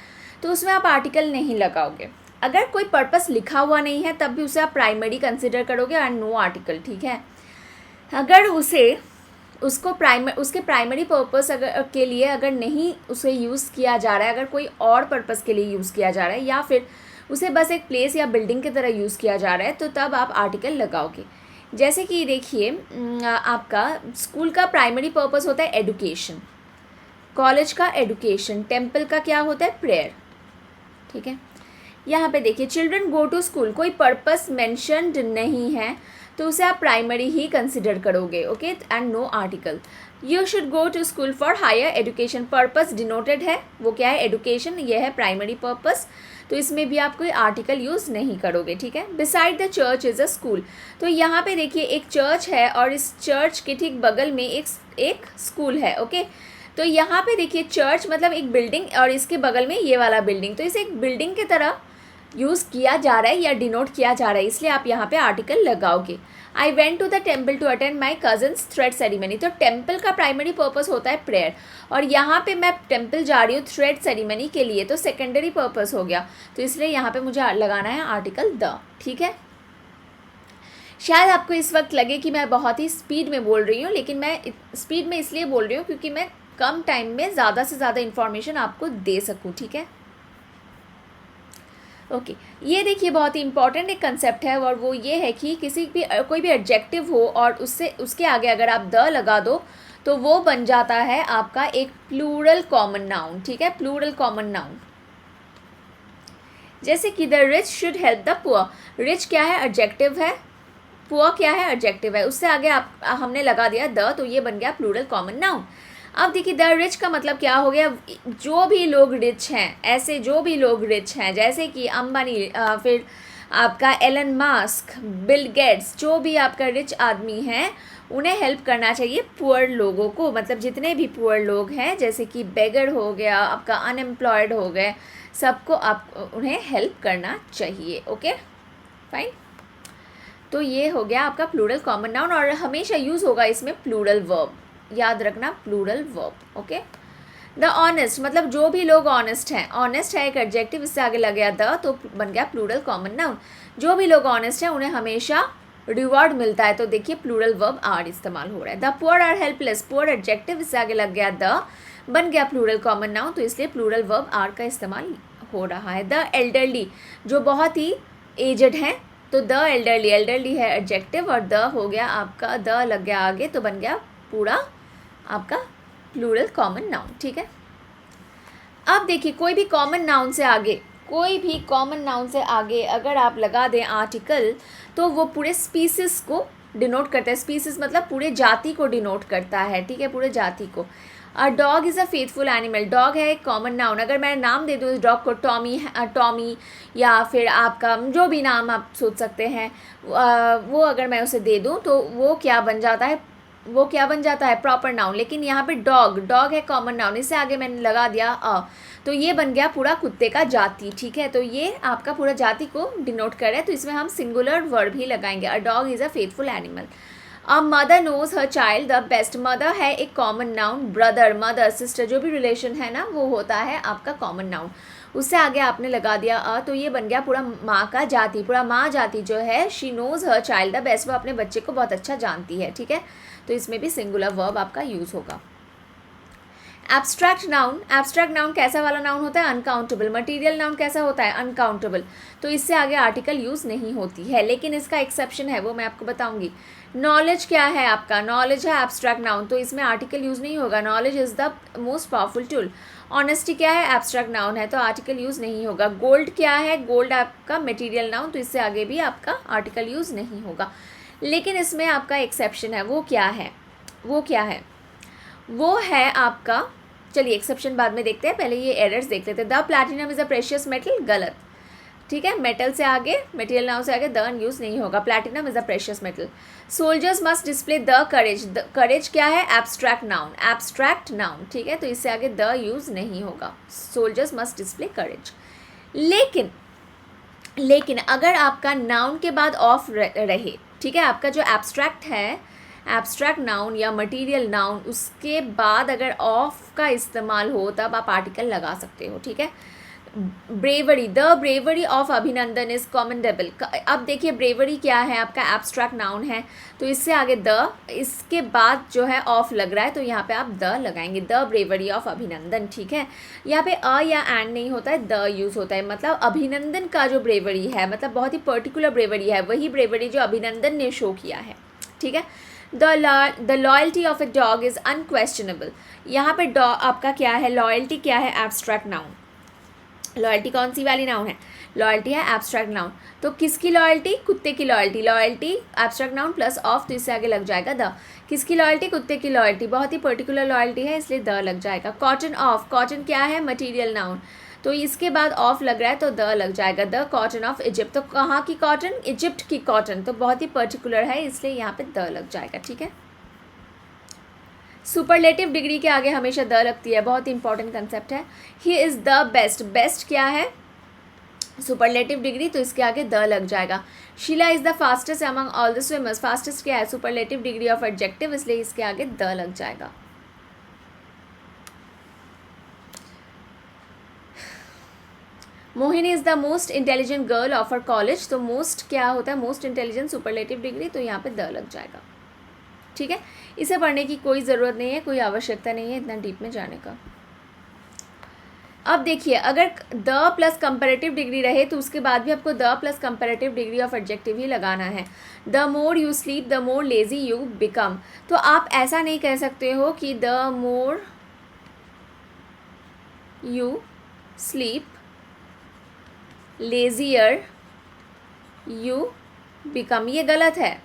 तो उसमें आप आर्टिकल नहीं लगाओगे। अगर कोई पर्पस लिखा हुआ नहीं है तब भी उसे आप प्राइमरी कंसिडर करोगे एंड नो आर्टिकल, ठीक है। अगर उसके प्राइमरी पर्पस के लिए अगर नहीं उसे यूज़ किया जा रहा है, अगर कोई और पर्पस के लिए यूज़ किया जा रहा है, या फिर उसे बस एक प्लेस या बिल्डिंग की तरह यूज़ किया जा रहा है, तो तब आप आर्टिकल लगाओगे। जैसे कि देखिए, आपका स्कूल का प्राइमरी पर्पस होता है एडुकेशन, कॉलेज का एडुकेशन, टेम्पल का क्या होता है प्रेयर, ठीक है। यहाँ पे देखिए चिल्ड्रन गो टू स्कूल, कोई पर्पस मेंशन्ड नहीं है तो उसे आप प्राइमरी ही कंसिडर करोगे, okay, and no article. You should go to school for higher education, purpose denoted है, वो क्या है एडुकेशन, ये है प्राइमरी पर्पस, तो इसमें भी आप कोई आर्टिकल यूज़ नहीं करोगे, ठीक है। Beside the church is a school, तो यहाँ पे देखिए एक चर्च है और इस चर्च के ठीक बगल में एक स्कूल है, ओके। तो यहाँ पे देखिए चर्च मतलब एक बिल्डिंग और इसके बगल में ये वाला बिल्डिंग, तो इसे एक बिल्डिंग की तरह यूज़ किया जा रहा है या डिनोट किया जा रहा है, इसलिए आप यहाँ पे आर्टिकल लगाओगे। I went to the temple to attend my cousin's thread ceremony, तो टेम्पल का प्राइमरी पर्पस होता है प्रेयर, और यहाँ पे मैं टेम्पल जा रही हूँ थ्रेड सेरेमनी के लिए, तो सेकेंडरी पर्पस हो गया, तो इसलिए यहाँ पे मुझे लगाना है आर्टिकल द, ठीक है। शायद आपको इस वक्त लगे कि मैं बहुत ही स्पीड में बोल रही हूँ, लेकिन मैं स्पीड में इसलिए बोल रही हूँ क्योंकि मैं कम टाइम में ज़्यादा से ज़्यादा इन्फॉर्मेशन आपको दे सकूँ, ठीक है। ओके ये देखिए बहुत ही इंपॉर्टेंट एक कंसेप्ट है, और वो ये है कि कोई भी एडजेक्टिव हो और उसके आगे अगर आप द लगा दो तो वो बन जाता है आपका एक प्लूरल कॉमन नाउन, ठीक है, प्लूरल कॉमन नाउन। जैसे कि the rich should help the poor, rich क्या है एडजेक्टिव है, पुअर क्या है एडजेक्टिव है, उससे आगे हमने लगा दिया द, तो ये बन गया प्लूरल कॉमन नाउन। अब देखिए द रिच का मतलब क्या हो गया, जो भी लोग रिच हैं, ऐसे जो भी लोग रिच हैं, जैसे कि अंबानी, फिर आपका एलन मास्क, बिल गेट्स, जो भी आपका रिच आदमी हैं उन्हें हेल्प करना चाहिए पुअर लोगों को, मतलब जितने भी पुअर लोग हैं, जैसे कि बेगर हो गया, आपका अनएम्प्लॉयड हो गए, सबको आप उन्हें हेल्प करना चाहिए, ओके फाइन। तो ये हो गया आपका प्लूरल कॉमन नाउन, और हमेशा यूज़ होगा इसमें प्लूरल वर्ब, याद रखना plural verb, okay. The honest मतलब जो भी लोग ऑनेस्ट हैं, ऑनेस्ट है एक एडजेक्टिव, इससे आगे लग गया द, तो बन गया प्लूरल कॉमन नाउन। जो भी लोग ऑनेस्ट हैं उन्हें हमेशा रिवॉर्ड मिलता है, तो देखिए प्लूरल वर्ब आर इस्तेमाल हो रहा है। The poor are helpless, poor adjective, इससे आगे लग गया द, बन गया प्लूरल कॉमन नाउन, तो इसलिए प्लूरल वर्ब आर का इस्तेमाल हो रहा है। द एल्डरली जो बहुत ही एजड हैं, तो द एल्डरली, एल्डरली है एडजेक्टिव और द हो गया आपका, द लग गया आगे, तो बन गया पूरा आपका प्लूरल कॉमन नाउन, ठीक है। अब देखिए कोई भी कॉमन नाउन से आगे अगर आप लगा दें आर्टिकल, तो वो पूरे स्पीसीज को डिनोट करता है, स्पीसीज मतलब पूरे जाति को डिनोट करता है, ठीक है, पूरे जाति को। अ dog is a faithful animal, dog है एक कॉमन नाउन, अगर मैं नाम दे दूँ इस डॉग को टॉमी या फिर आपका जो भी नाम आप सोच सकते हैं, वो अगर मैं उसे दे दूँ तो वो क्या बन जाता है प्रॉपर नाउन। लेकिन यहाँ पे डॉग है कॉमन नाउन, इससे आगे मैंने लगा दिया तो ये बन गया पूरा कुत्ते का जाति, ठीक है, तो ये आपका पूरा जाति को डिनोट कर रहा है, तो इसमें हम सिंगुलर वर्ब ही लगाएंगे। A dog is a faithful animal. A mother knows her child the best, mother है एक common noun, brother, mother, sister जो भी रिलेशन है ना वो होता है आपका कॉमन नाउन, उससे आगे आपने लगा दिया तो ये बन गया पूरा माँ का जाति, पूरा माँ जाति जो है, she knows her child the best, वो अपने बच्चे को बहुत अच्छा जानती है, ठीक है, तो इसमें भी सिंगुलर वर्ब आपका यूज़ होगा। एब्स्ट्रैक्ट नाउन कैसा वाला नाउन होता है, अनकाउंटेबल। मटीरियल नाउन कैसा होता है, अनकाउंटेबल, तो इससे आगे आर्टिकल यूज़ नहीं होती है, लेकिन इसका एक्सेप्शन है, वो मैं आपको बताऊंगी। नॉलेज क्या है आपका, नॉलेज है एब्स्ट्रैक्ट नाउन, तो इसमें आर्टिकल यूज़ नहीं होगा, knowledge is the most powerful tool. Honesty क्या है, एब्स्ट्रैक्ट नाउन है, तो आर्टिकल यूज़ नहीं होगा। गोल्ड क्या है, गोल्ड आपका मटीरियल नाउन, तो इससे आगे भी आपका आर्टिकल यूज़ नहीं होगा, लेकिन इसमें आपका एक्सेप्शन है, वो क्या है, वो है आपका, चलिए एक्सेप्शन बाद में देखते हैं, पहले ये एरर्स देख लेते हैं। The platinum is a precious metal, गलत, ठीक है, मेटल से आगे, मटेरियल नाउन से आगे द यूज़ नहीं होगा, platinum is a precious metal. Soldiers must display the courage क्या है, एब्स्ट्रैक्ट नाउन, ठीक है, तो इससे आगे द यूज़ नहीं होगा, सोल्जर्स मस्ट डिस्प्ले करेज। लेकिन अगर आपका नाउन के बाद ऑफ रहे, ठीक है, आपका जो एब्स्ट्रैक्ट नाउन या मटेरियल नाउन, उसके बाद अगर ऑफ का इस्तेमाल हो तब आप आर्टिकल लगा सकते हो, ठीक है। ब्रेवरी, द ब्रेवरी ऑफ अभिनंदन इज कमेंडेबल। अब देखिए ब्रेवरी क्या है, आपका एब्स्ट्रैक्ट नाउन है, तो इससे आगे द, इसके बाद जो है ऑफ लग रहा है, तो यहाँ पे आप द लगाएंगे, द ब्रेवरी ऑफ अभिनंदन। ठीक है, यहाँ पे अ या एंड नहीं होता है, द यूज़ होता है। मतलब अभिनंदन का जो ब्रेवरी है, मतलब बहुत ही पर्टिकुलर ब्रेवरी है, वही ब्रेवरी जो अभिनंदन ने शो किया है। ठीक है, the loyalty of a dog is unquestionable. यहाँ पे डॉग आपका क्या है, लॉयल्टी क्या है, एब्स्ट्रैक्ट नाउन। लॉयल्टी कौन सी वाली नाउन है, लॉयल्टी है एब्स्ट्रैक्ट नाउन। तो किसकी लॉयल्टी, कुत्ते की loyalty, loyalty abstract noun plus of, तो इससे आगे लग जाएगा द। किसकी लॉयल्टी, कुत्ते की लॉयल्टी, बहुत ही पर्टिकुलर लॉयल्टी है, इसलिए द लग जाएगा। कॉटन ऑफ, कॉटन क्या है, मटीरियल नाउन, तो इसके बाद ऑफ लग रहा है तो द लग जाएगा, द कॉटन ऑफ इजिप्ट। तो कहाँ की कॉटन, इजिप्ट की कॉटन, तो बहुत ही पर्टिकुलर है, इसलिए यहाँ पे द लग जाएगा। ठीक है, सुपरलेटिव डिग्री के आगे हमेशा द लगती है, बहुत ही इंपॉर्टेंट कंसेप्ट है। ही इज़ द बेस्ट, बेस्ट क्या है, सुपरलेटिव डिग्री, तो इसके आगे द लग जाएगा। Sheela is the fastest among all the swimmers, fastest क्या है, सुपरलेटिव डिग्री ऑफ एडजेक्टिव, इसलिए इसके आगे द लग जाएगा। Mohini is the most intelligent girl of her college, तो मोस्ट क्या होता है, मोस्ट इंटेलिजेंट, सुपरलेटिव डिग्री, तो यहाँ पे द लग जाएगा। ठीक है, इसे पढ़ने की कोई ज़रूरत नहीं है, कोई आवश्यकता नहीं है इतना डीप में जाने का। अब देखिए, अगर द प्लस कंपैरेटिव डिग्री रहे तो उसके बाद भी आपको the plus comparative degree of adjective ही लगाना है। The more you sleep the more lazy you become, तो आप ऐसा नहीं कह सकते हो कि the more you sleep lazier you become, ये गलत है,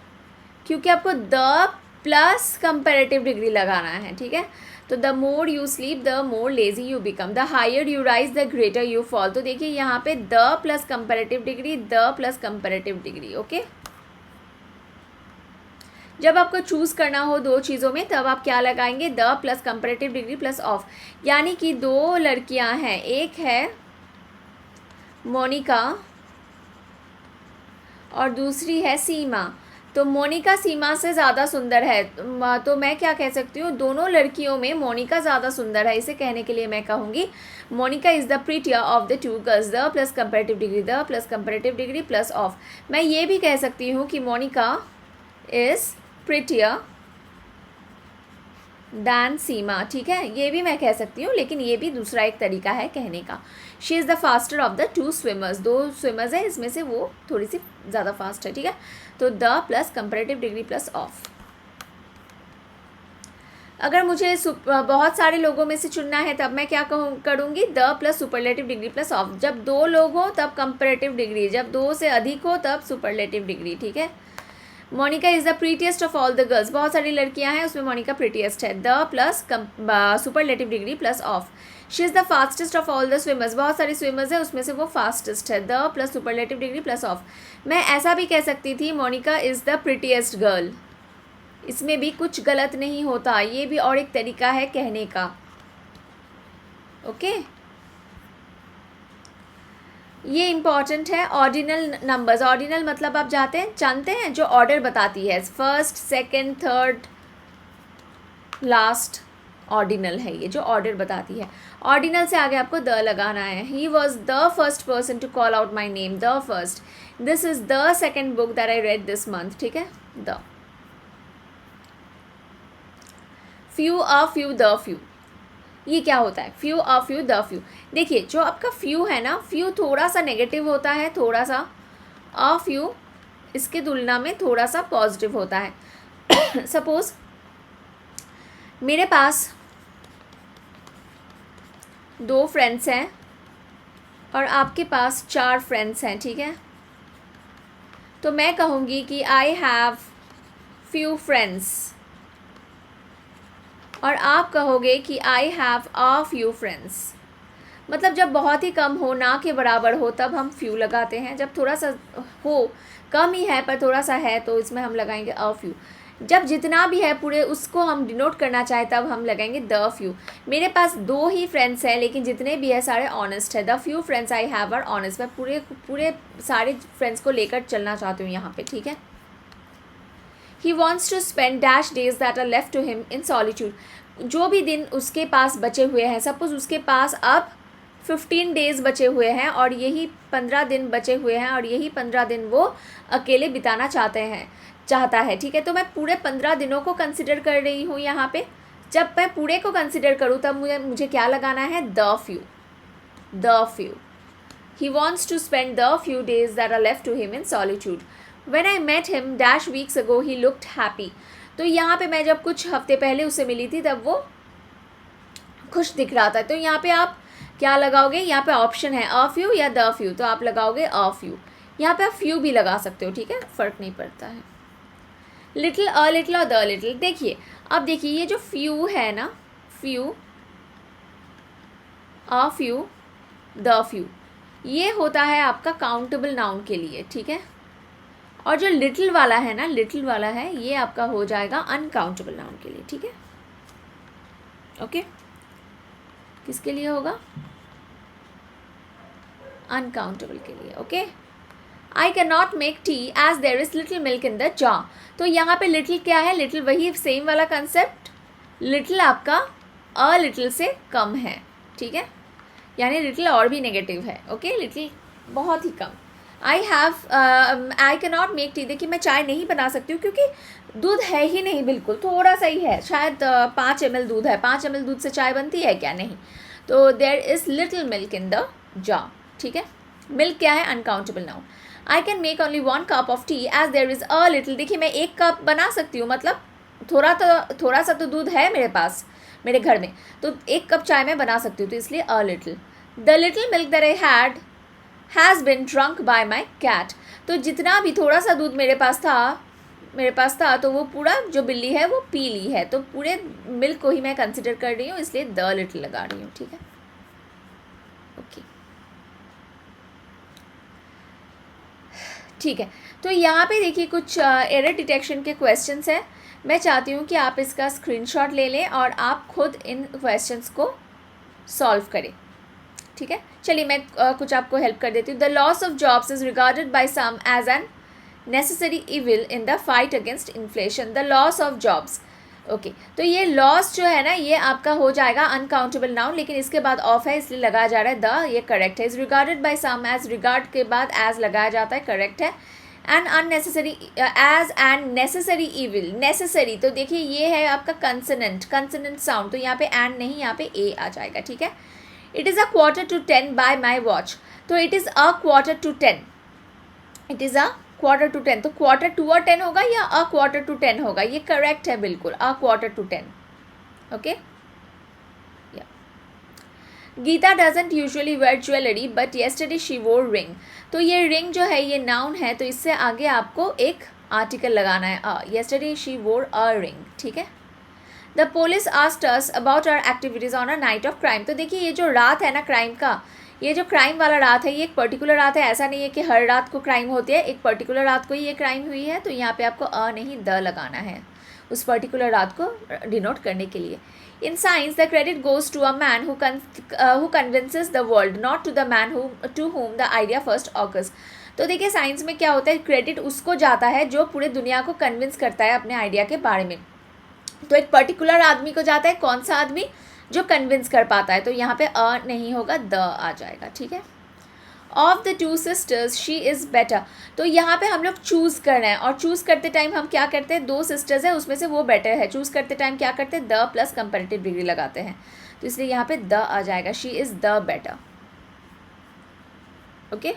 क्योंकि आपको द प्लस कंपैरेटिव डिग्री लगाना है। ठीक है, तो the more you sleep the more lazy you become, the higher you rise the greater you fall. तो देखिए यहाँ पे the plus comparative degree, the plus comparative degree. Okay, जब आपको चूज़ करना हो दो चीज़ों में तब आप क्या लगाएंगे, the plus comparative degree plus of. यानी कि दो लड़कियां हैं, एक है मोनिका और दूसरी है सीमा, तो मोनिका सीमा से ज़्यादा सुंदर है, तो मैं क्या कह सकती हूँ, दोनों लड़कियों में मोनिका ज़्यादा सुंदर है। इसे कहने के लिए मैं कहूँगी Monika is the prettier of the two girls, the plus comparative degree, the plus comparative degree plus of. मैं ये भी कह सकती हूँ कि Monika is prettier than Seema. ठीक है, ये भी मैं कह सकती हूँ, लेकिन ये भी दूसरा एक तरीका है कहने का। She is the faster of the to swimmers, दो स्विमर्स है, इसमें से वो थोड़ी सी ज़्यादा फास्ट है। ठीक है, तो the plus comparative degree plus of. अगर मुझे बहुत सारे लोगों में से चुनना है तब मैं क्या करूँगी, the plus superlative degree plus of. जब दो लोग हो तब कंपैरेटिव डिग्री, जब दो से अधिक हो तब सुपरलेटिव डिग्री। ठीक है, Monica is the prettiest of all the girls, बहुत सारी लड़कियां हैं, उसमें मोनिका प्रीटिएस्ट है, the plus superlative degree plus of. She is the fastest of all the swimmers, बहुत सारी स्विमर्स हैं, उसमें से वो फास्टेस्ट है, the plus superlative degree plus of. मैं ऐसा भी कह सकती थी Monica is the prettiest girl, इसमें भी कुछ गलत नहीं होता, ये भी और एक तरीका है कहने का। ओके, ये इम्पॉर्टेंट है। ऑर्डिनल नंबर्स, ऑर्डिनल मतलब आप जानते हैं जो ऑर्डर बताती है, first second third last, ordinal है ये जो ऑर्डर बताती है। ऑर्डिनल से आगे आपको द लगाना है। He was the first person to call out my name, the first. This is the second book that I read this month. ठीक है, the. Few a few the few, ये क्या होता है, few a few the few. देखिए जो आपका फ्यू है ना, फ्यू थोड़ा सा नेगेटिव होता है, थोड़ा सा, अ फ्यू इसके तुलना में थोड़ा सा पॉजिटिव होता है। सपोज मेरे पास दो फ्रेंड्स हैं और आपके पास 4 फ्रेंड्स हैं। ठीक है, तो मैं कहूँगी कि आई हैव फ्यू फ्रेंड्स, और आप कहोगे कि आई हैव अ फ्यू फ्रेंड्स। मतलब जब बहुत ही कम हो, ना के बराबर हो, तब हम फ्यू लगाते हैं। जब थोड़ा सा हो, कम ही है पर थोड़ा सा है, तो इसमें हम लगाएंगे अ फ्यू। जब जितना भी है पूरे उसको हम डिनोट करना चाहें तब हम लगाएंगे द फ्यू। मेरे पास 2 ही फ्रेंड्स हैं लेकिन जितने भी है सारे ऑनेस्ट है। The few friends I have are honest. मैं पूरे सारे फ्रेंड्स को लेकर चलना चाहती हूँ यहाँ पे। ठीक है, he wants to spend dash days that are left to him in solitude. जो भी दिन उसके पास बचे हुए हैं, सपोज उसके पास अब 15 डेज बचे हुए हैं और यही 15 दिन बचे हुए हैं और यही 15 दिन वो अकेले बिताना चाहता है, ठीक है। तो मैं पूरे 15 दिनों को कंसिडर कर रही हूँ यहाँ पे। जब मैं पूरे को कंसिडर करूँ तब मुझे क्या लगाना है, the few. He wants to spend the few days that are left to him in solitude. When I met him dash weeks ago, he looked happy. तो यहाँ पे मैं जब कुछ हफ्ते पहले उससे मिली थी तब वो खुश दिख रहा था। तो यहाँ पे आप क्या लगाओगे, यहाँ पे ऑप्शन है अ फ्यू या द फ्यू, तो आप लगाओगे अ फ्यू। यहाँ पे आप फ्यू भी लगा सकते हो, ठीक है, फ़र्क नहीं पड़ता है। लिटिल, अ लिटिल और द लिटिल। देखिए अब देखिए ये जो फ्यू है ना, few, a few, the few, ये होता है आपका काउंटेबल नाउन के लिए, ठीक है। और जो लिटिल वाला है ना, लिटिल वाला है, ये आपका हो जाएगा अनकाउंटेबल नाउन के लिए, ठीक है। ओके, किसके लिए होगा, अनकाउंटेबल के लिए। Okay, I can not make tea as there is little milk in the jar. तो यहाँ पे लिटिल क्या है, लिटिल वही सेम वाला कंसेप्ट, लिटिल आपका अ लिटिल से कम है, ठीक है, यानी लिटिल और भी नेगेटिव है। ओके, लिटिल बहुत ही कम। I can not make tea, देखिए मैं चाय नहीं बना सकती हूँ क्योंकि दूध है ही नहीं, बिल्कुल थोड़ा सा ही है, शायद 5 ml दूध है। 5 ml दूध से चाय बनती है क्या, नहीं। तो there is little milk in the jar, ठीक है। मिल्क क्या है, uncountable noun. I can make only 1 cup of tea as there is a little. देखिए मैं 1 कप बना सकती हूँ, मतलब थोड़ा सा तो दूध है मेरे पास, मेरे घर में, तो 1 कप चाय मैं बना सकती हूँ, तो इसलिए a little. The little milk that I had has been drunk by my cat. तो जितना भी थोड़ा सा दूध मेरे पास था तो वो पूरा जो बिल्ली है वो पी ली है। तो पूरे मिल्क को ही मैं कंसिडर कर रही हूँ, इसलिए द लिटिल लगा रही हूँ, ठीक है। ओके, ठीक है। तो यहाँ पे देखिए कुछ एरर डिटेक्शन के क्वेश्चंस हैं। मैं चाहती हूँ कि आप इसका स्क्रीनशॉट ले लें और आप खुद इन क्वेश्चंस को सॉल्व करें, ठीक है। चलिए मैं कुछ आपको हेल्प कर देती हूँ। The loss of jobs is regarded by some as an necessary evil in the fight against inflation. The loss of jobs, okay, तो ये लॉस जो है ना, ये आपका हो जाएगा अनकाउंटेबल नाउन, लेकिन इसके बाद ऑफ है इसलिए लगाया जा रहा है द, ये करेक्ट है। Is regarded by some, as regard के बाद एज लगाया जाता है, करेक्ट है। An unnecessary, as an necessary evil, necessary, तो देखिए ये है आपका कंसोनेंट साउंड, तो यहाँ पे एंड नहीं, यहाँ पे ए आ जाएगा, ठीक है। It is a 9:45 by my watch. तो it is a 9:45, it is a 9:45, तो 9:45 और 10 होगा या अ 9:45 होगा, ये करेक्ट है बिल्कुल, a 9:45। Okay, Geeta doesn't usually wear jewellery but yesterday she wore ring. तो ये रिंग जो है ये नाउन है, तो इससे आगे आपको एक आर्टिकल लगाना है अ, येस्टरडे शी वोर अ रिंग, ठीक है। The police asked us about our activities on a night of crime. तो देखिए ये जो रात है ना क्राइम का, ये जो क्राइम वाला रात है, ये एक पर्टिकुलर रात है, ऐसा नहीं है कि हर रात को क्राइम होती है, एक पर्टिकुलर रात को ही ये क्राइम हुई है। तो यहाँ पे आपको अ नहीं द लगाना है उस पर्टिकुलर रात को डिनोट करने के लिए। In science the credit goes to a man who convinces the world, not to the man to whom the idea first occurs. तो देखिए साइंस में क्या होता है, क्रेडिट उसको जाता है जो पूरे दुनिया को कन्विंस करता है अपने आइडिया के बारे में। तो एक पर्टिकुलर आदमी को जाता है, कौन सा आदमी, जो कन्विंस कर पाता है। तो यहाँ पे अ नहीं होगा, द आ जाएगा, ठीक है। Of the 2 sisters she is better. तो यहाँ पे हम लोग चूज़ कर रहे हैं, और चूज़ करते टाइम हम क्या करते हैं, 2 सिस्टर्स है उसमें से वो बेटर है, चूज़ करते टाइम क्या करते हैं, द प्लस कंपेरेटिव डिग्री लगाते हैं, तो इसलिए यहाँ पे द आ जाएगा, she is the better. Okay,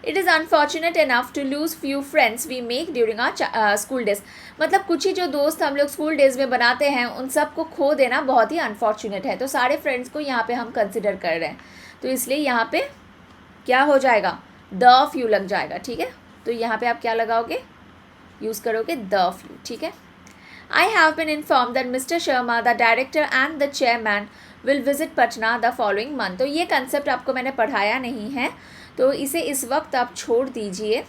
it is unfortunate enough to lose few friends we make during our school days. मतलब कुछ ही जो दोस्त हम लोग स्कूल डेज में बनाते हैं उन सबको खो देना बहुत ही अनफॉर्चुनेट है। तो सारे फ्रेंड्स को यहाँ पे हम कंसिडर कर रहे हैं, तो इसलिए यहाँ पे क्या हो जाएगा, द फ्यू लग जाएगा, ठीक है। तो यहाँ पे आप क्या लगाओगे, यूज़ करोगे द फ्यू, ठीक है। I have been inform that mister Sharma the director and the chairman will visit Patna the following month. तो ये कंसेप्ट आपको मैंने पढ़ाया नहीं है, तो इसे इस वक्त आप छोड़ दीजिए,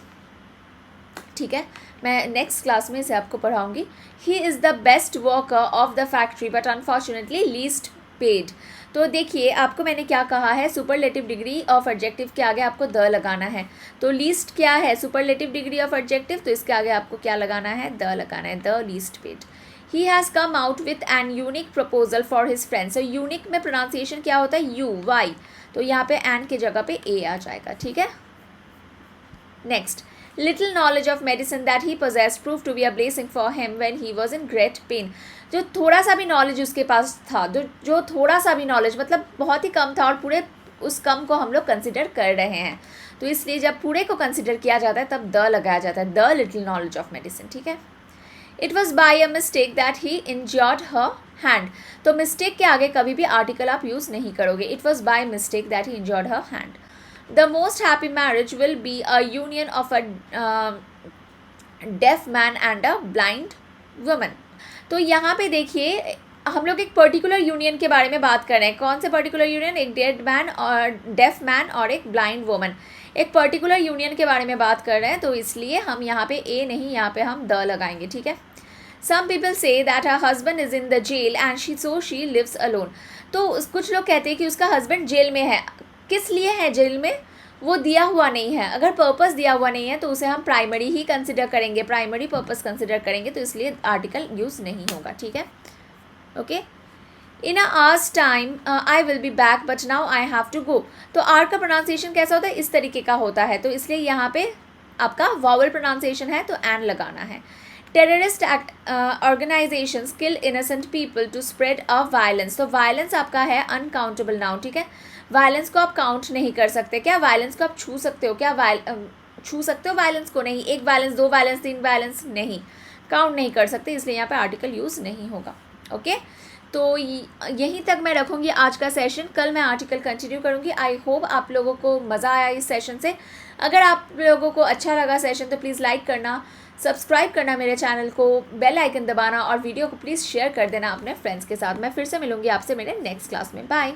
ठीक है। मैं नेक्स्ट क्लास में इसे आपको पढ़ाऊँगी। He is the best worker of the factory but unfortunately least paid. तो देखिए आपको मैंने क्या कहा है, सुपरलेटिव डिग्री ऑफ एडजेक्टिव के आगे आपको द लगाना है। तो लीस्ट क्या है, सुपरलेटिव डिग्री ऑफ एडजेक्टिव, तो इसके आगे आपको क्या लगाना है, द लगाना है, the least paid. He has come out with an unique proposal for his friend. So unique में प्रोनाउंसिएशन क्या होता है, यू वाई, तो यहाँ पे एन की जगह पे ए आ जाएगा. ठीक है. Next, little knowledge of medicine that he possessed proved to be a blessing for him when he was in great pain. जो थोड़ा सा भी नॉलेज उसके पास था, जो थोड़ा सा भी नॉलेज मतलब बहुत ही कम था, और पूरे उस कम को हम लोग कंसिडर कर रहे हैं, तो इसलिए जब पूरे को कंसिडर किया जाता है तब द लगाया जाता है, the little knowledge of medicine. ठीक है. It was by a mistake that he injured her hand. तो मिस्टेक के आगे कभी भी आर्टिकल आप यूज़ नहीं करोगे. It was by mistake that he injured her hand. The most happy marriage will be a union of a deaf man and a blind woman. तो यहाँ पे देखिए हम लोग एक पर्टिकुलर यूनियन के बारे में बात कर रहे हैं. कौन से पर्टिकुलर यूनियन, एक डेफ मैन और एक ब्लाइंड वुमन, एक पर्टिकुलर यूनियन के बारे में बात कर रहे हैं, तो इसलिए हम यहाँ पे ए नहीं, यहाँ पे हम द लगाएंगे. ठीक है. Some people say that her husband is in the jail and she lives alone. तो कुछ लोग कहते हैं कि उसका हस्बैंड जेल में है. किस लिए है जेल में, वो दिया हुआ नहीं है. अगर पर्पस दिया हुआ नहीं है तो उसे हम प्राइमरी ही कंसिडर करेंगे, प्राइमरी पर्पस कंसिडर करेंगे, तो इसलिए आर्टिकल यूज़ नहीं होगा. ठीक है. Okay. In a hours time I will be back but now I have to go. तो आर का प्रोनाउंसिएशन कैसा होता है, इस तरीके का होता है, तो इसलिए यहाँ पे आपका वॉवल प्रोनाउंसिएशन है तो एन लगाना है. Terrorist organisations kill innocent people to spread a violence. तो वायलेंस आपका है अनकाउंटेबल नाउन. ठीक है. वायलेंस को आप काउंट नहीं कर सकते. क्या वायलेंस को आप छू सकते हो, क्या छू सकते हो वायलेंस को? नहीं. एक वायलेंस, दो वायलेंस, तीन वायलेंस नहीं, काउंट नहीं कर सकते, इसलिए यहाँ पे आर्टिकल यूज़ नहीं होगा. ओके. तो यहीं तक मैं रखूँगी आज का सेशन. कल मैं आर्टिकल कंटिन्यू करूँगी. आई होप आप लोगों को मज़ा आया इस सेशन से. अगर आप लोगों को अच्छा लगा सेशन तो प्लीज़ लाइक करना, सब्सक्राइब करना मेरे चैनल को, बेल आइकन दबाना, और वीडियो को प्लीज़ शेयर कर देना अपने फ्रेंड्स के साथ. मैं फिर से मिलूँगी आपसे मेरे नेक्स्ट क्लास में. बाय.